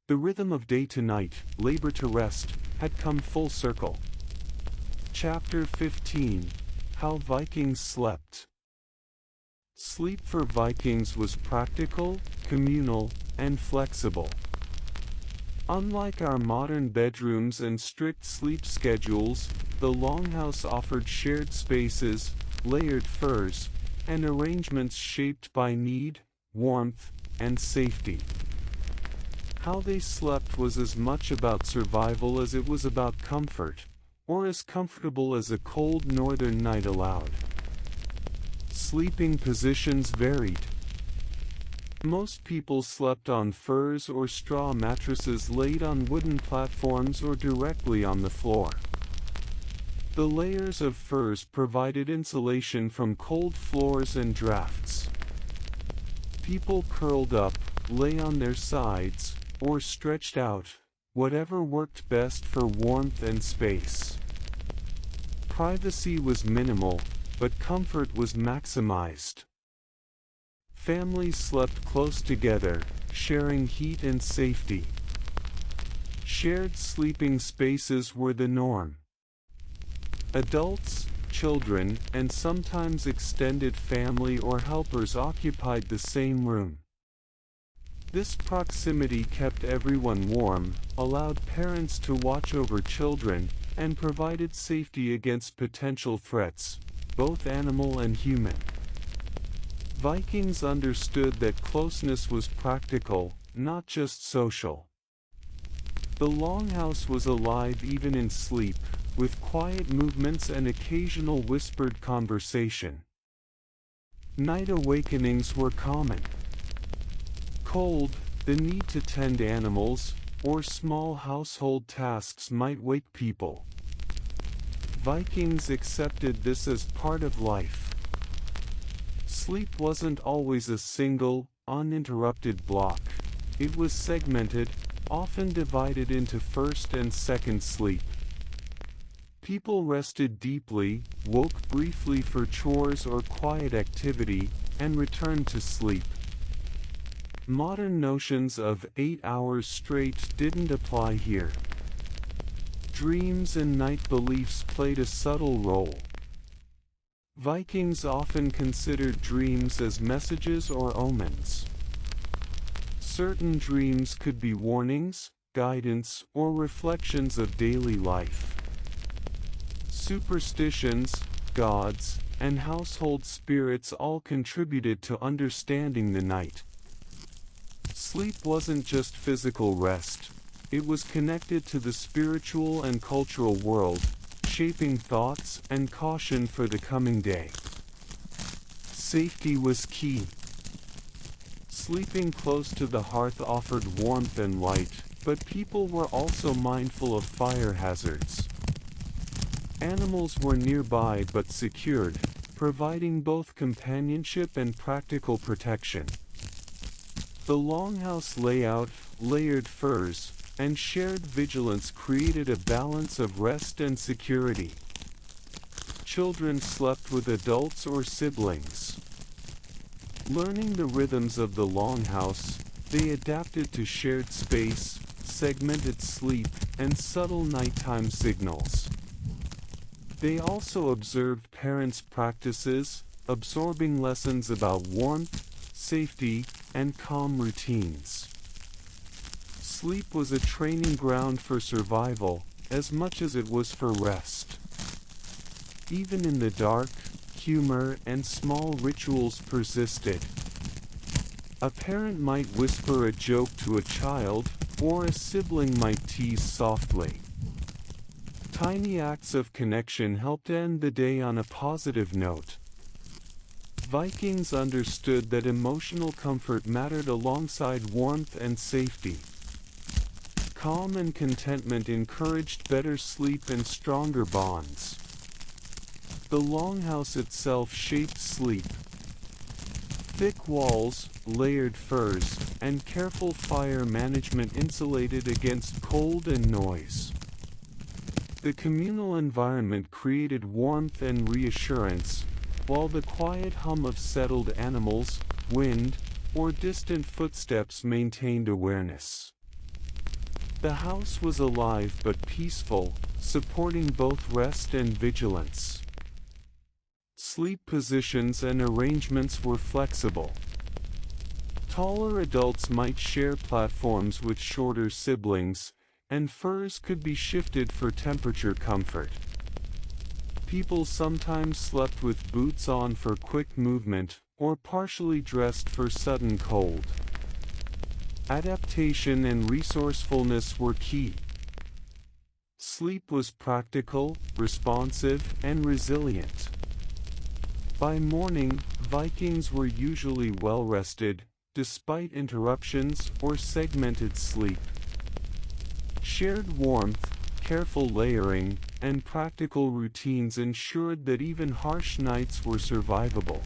The rhythm of day to night, labor to rest, had come full circle. Chapter 15: How Vikings Slept. Sleep for Vikings was practical, communal, and flexible. Unlike our modern bedrooms and strict sleep schedules, the longhouse offered shared spaces, layered furs, and arrangements shaped by need, warmth, and safety. How they slept was as much about survival as it was about comfort, or as comfortable as a cold northern night allowed. Sleeping positions varied. Most people slept on furs or straw mattresses laid on wooden platforms or directly on the floor. The layers of furs provided insulation from cold floors and drafts. People curled up, lay on their sides, or stretched out, whatever worked best for warmth and space. Privacy was minimal, but comfort was maximized. Families slept close together, sharing heat and safety. Shared sleeping spaces were the norm. Adults, children, and sometimes extended family or helpers occupied the same room. This proximity kept everyone warm, allowed parents to watch over children, and provided safety against potential threats, both animal and human. Vikings understood that closeness was practical, not just social. The longhouse was alive even in sleep, with quiet movements and occasional whispered conversation. Night awakenings were common. Cold, the need to tend animals, or small household tasks might wake people. Vikings accepted this as part of life. Sleep wasn't always a single, uninterrupted block. It was segmented, often divided into first and second sleep. People rested deeply, woke briefly for chores or quiet activity, and returned to sleep. Modern notions of 8 hours straight didn't apply here. Dreams and night beliefs played a subtle role. Vikings often considered dreams as messages or omens. Certain dreams could be warnings, guidance, or reflections of daily life. Superstitions, gods, and household spirits all contributed to understanding the night. Sleep wasn't just physical rest. It was connected to the spiritual and cultural world, shaping thoughts and caution for the coming day. Safety was key. Sleeping close to the hearth offered warmth and light, but people were also mindful of fire hazards. Animals were nearby but secured, providing both companionship and practical protection. The longhouse layout, layered furs, and shared vigilance created a balance of rest and security. Children slept with adults or siblings. Learning the rhythms of the longhouse, they adapted to shared space, segmented sleep, and subtle nighttime signals. They also observed parents' practices, absorbing lessons about warmth, safety, and calm routines. Sleep was a training ground for survival, as much as it was for rest. Even in the dark, humor and small rituals persisted. A parent might whisper a joke to a child, or a sibling might tease softly. Tiny acts of connection helped end the day on a positive note. Vikings understood that emotional comfort mattered alongside warmth and safety. Calm and contentment encouraged better sleep and stronger bonds. The longhouse itself shaped sleep. Thick walls, layered furs, and careful fire management insulated against cold and noise. The communal environment created warmth and reassurance, while the quiet hum of settled animals, wind, or distant footsteps maintained awareness. The house was alive but peaceful, supporting both rest and vigilance. Sleep positions and arrangements were flexible. Taller adults might share platforms with shorter siblings, and furs could be shifted for temperature comfort. People sometimes slept with boots on for quick movement, or partially dressed for sudden cold. Adaptation and resourcefulness were key. Sleep was practical, responsive, and resilient. By morning, Vikings were usually well rested, despite interruptions or segmented sleep. Shared warmth, careful layering, and practical routines ensured that even harsh nights were survivable.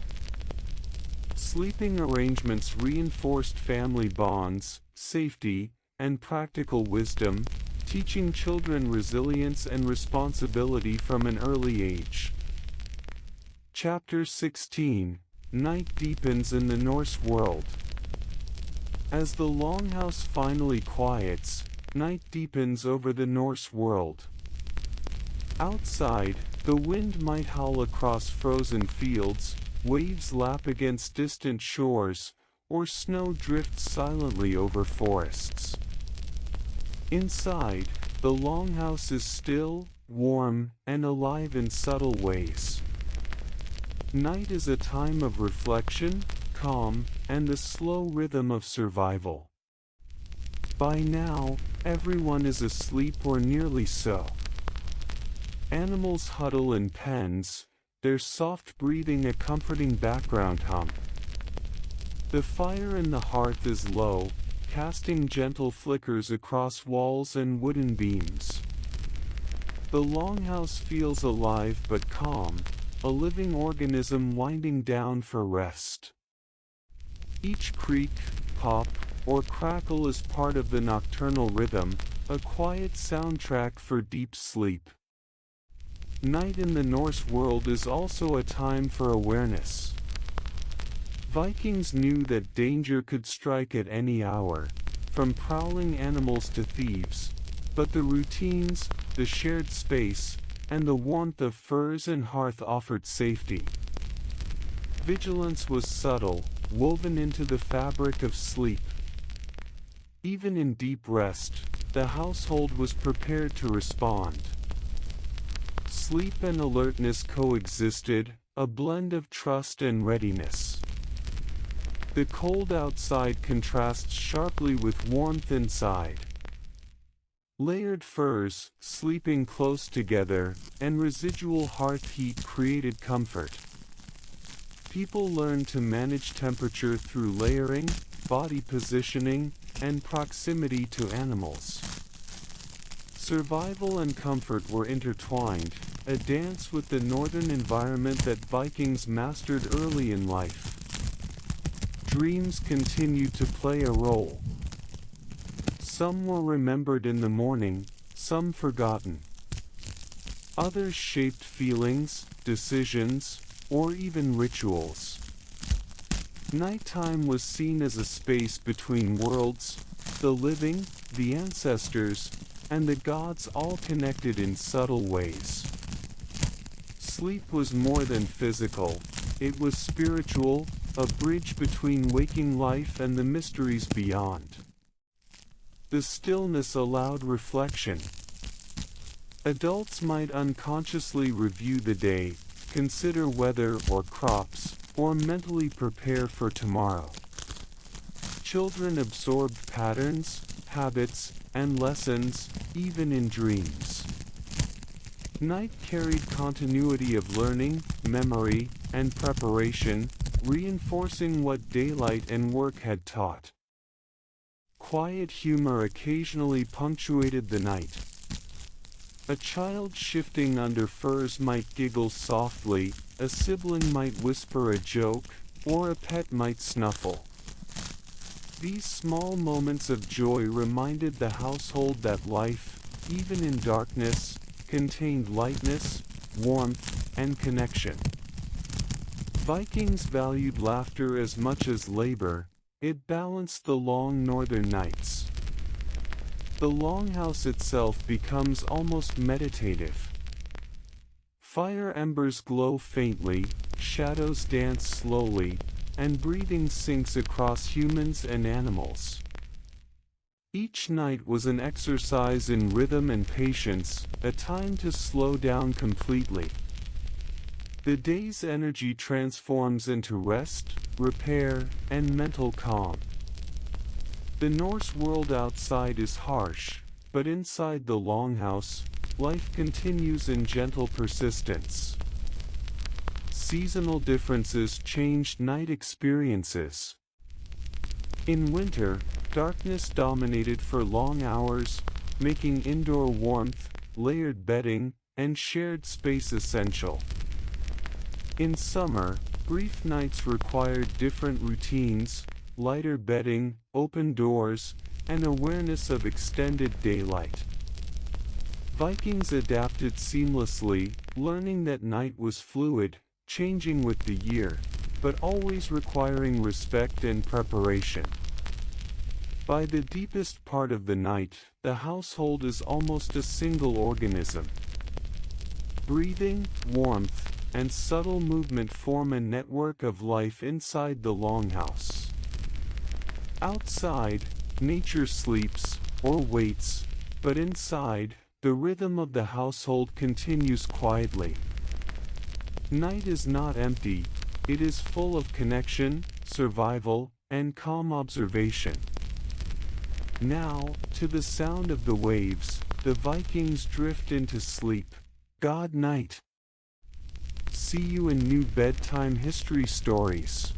Sleeping arrangements reinforced family bonds, safety, and practical wisdom, teaching children resilience and responsibility from an early age. Chapter 16: Night deepens in the Norse world. As the longhouse finally quiets, night deepens over the Norse world. Outside, the wind might howl across frozen fields, waves lap against distant shores, or snow drifts silently over forests. Inside, the longhouse is still, warm, and alive in subtle ways. Night is a time of reflection, calm, and the slow rhythm of survival. By now, everyone is asleep or nearly so. Animals huddle in pens, their soft breathing a comforting background hum. The fire in the hearth is low, casting gentle flickers across walls and wooden beams. The longhouse feels alive but calm, a living organism winding down for rest. Each creak, pop, or crackle is part of the nocturnal rhythm, a quiet soundtrack for deep sleep. Night in the Norse world is also a time for awareness. Vikings knew that danger could strike at any hour, from prowling animals to thieves, but the routines, the shared space, and the warmth of furs and hearth offered safety. Vigilance was subtle, woven into the fabric of sleep. Even in deep rest, the household was prepared to respond. Sleep and alertness coexisted, a blend of trust and readiness. The cold outside contrasts sharply with warmth inside. Layered furs, sleeping close together, and residual hearth heat created comfort. People learned to manage temperature through layering, body positioning, and proximity to animals. Survival and comfort were intertwined, a dance with the northern environment that Vikings mastered early in life. Dreams continued to play a role. Some were remembered in the morning, some forgotten. Others shaped feelings, decisions, or even rituals. Nighttime was seen as a space between worlds, the living, the ancestors, and the gods all connected in subtle ways. Sleep was more than physical, it was spiritual, a bridge between waking life and the mysteries beyond. The stillness allowed reflection. Adults might unconsciously review the day, consider weather or crops, or mentally prepare for tomorrow. Children absorbed patterns, habits, and lessons, even in dreams. Night carried continuity of learning, memory, and preparation, reinforcing what daylight and work had taught. Quiet humor occasionally punctuated the night. A child shifting under furs might giggle softly, a sibling might whisper a joke, or a pet might snuffle. These small moments of joy reminded the household that life, even in darkness, contained lightness, warmth, and connection. Vikings valued laughter as much as labor, it balanced the long northern nights. The longhouse itself becomes almost meditative. Fire embers glow faintly, shadows dance slowly, and breathing sinks across humans and animals. Each night was an exercise in rhythm and patience, a time to slow down completely. The day's energy transforms into rest, repair, and mental calm. The Norse world outside is harsh, but inside the longhouse, life continues in gentle persistence. Seasonal differences changed night experiences. In winter, darkness dominated for long hours, making indoor warmth, layered bedding, and shared space essential. In summer, brief nights required different routines, lighter bedding, open doors, and awareness of extended daylight. Vikings adapted seamlessly, learning that night was fluid, changing with the year, but always requiring respect and preparation. By the deepest part of the night, the household is almost a single organism. Breathing, warmth, and subtle movement form a network of life inside the longhouse. Outside, nature sleeps, or waits, but inside, the rhythm of the household continues quietly. Night is not empty, it is full of connection, survival, and calm observation. Now, to the sound of the waves, the Vikings drift into sleep. God night. See you in new bedtime history stories.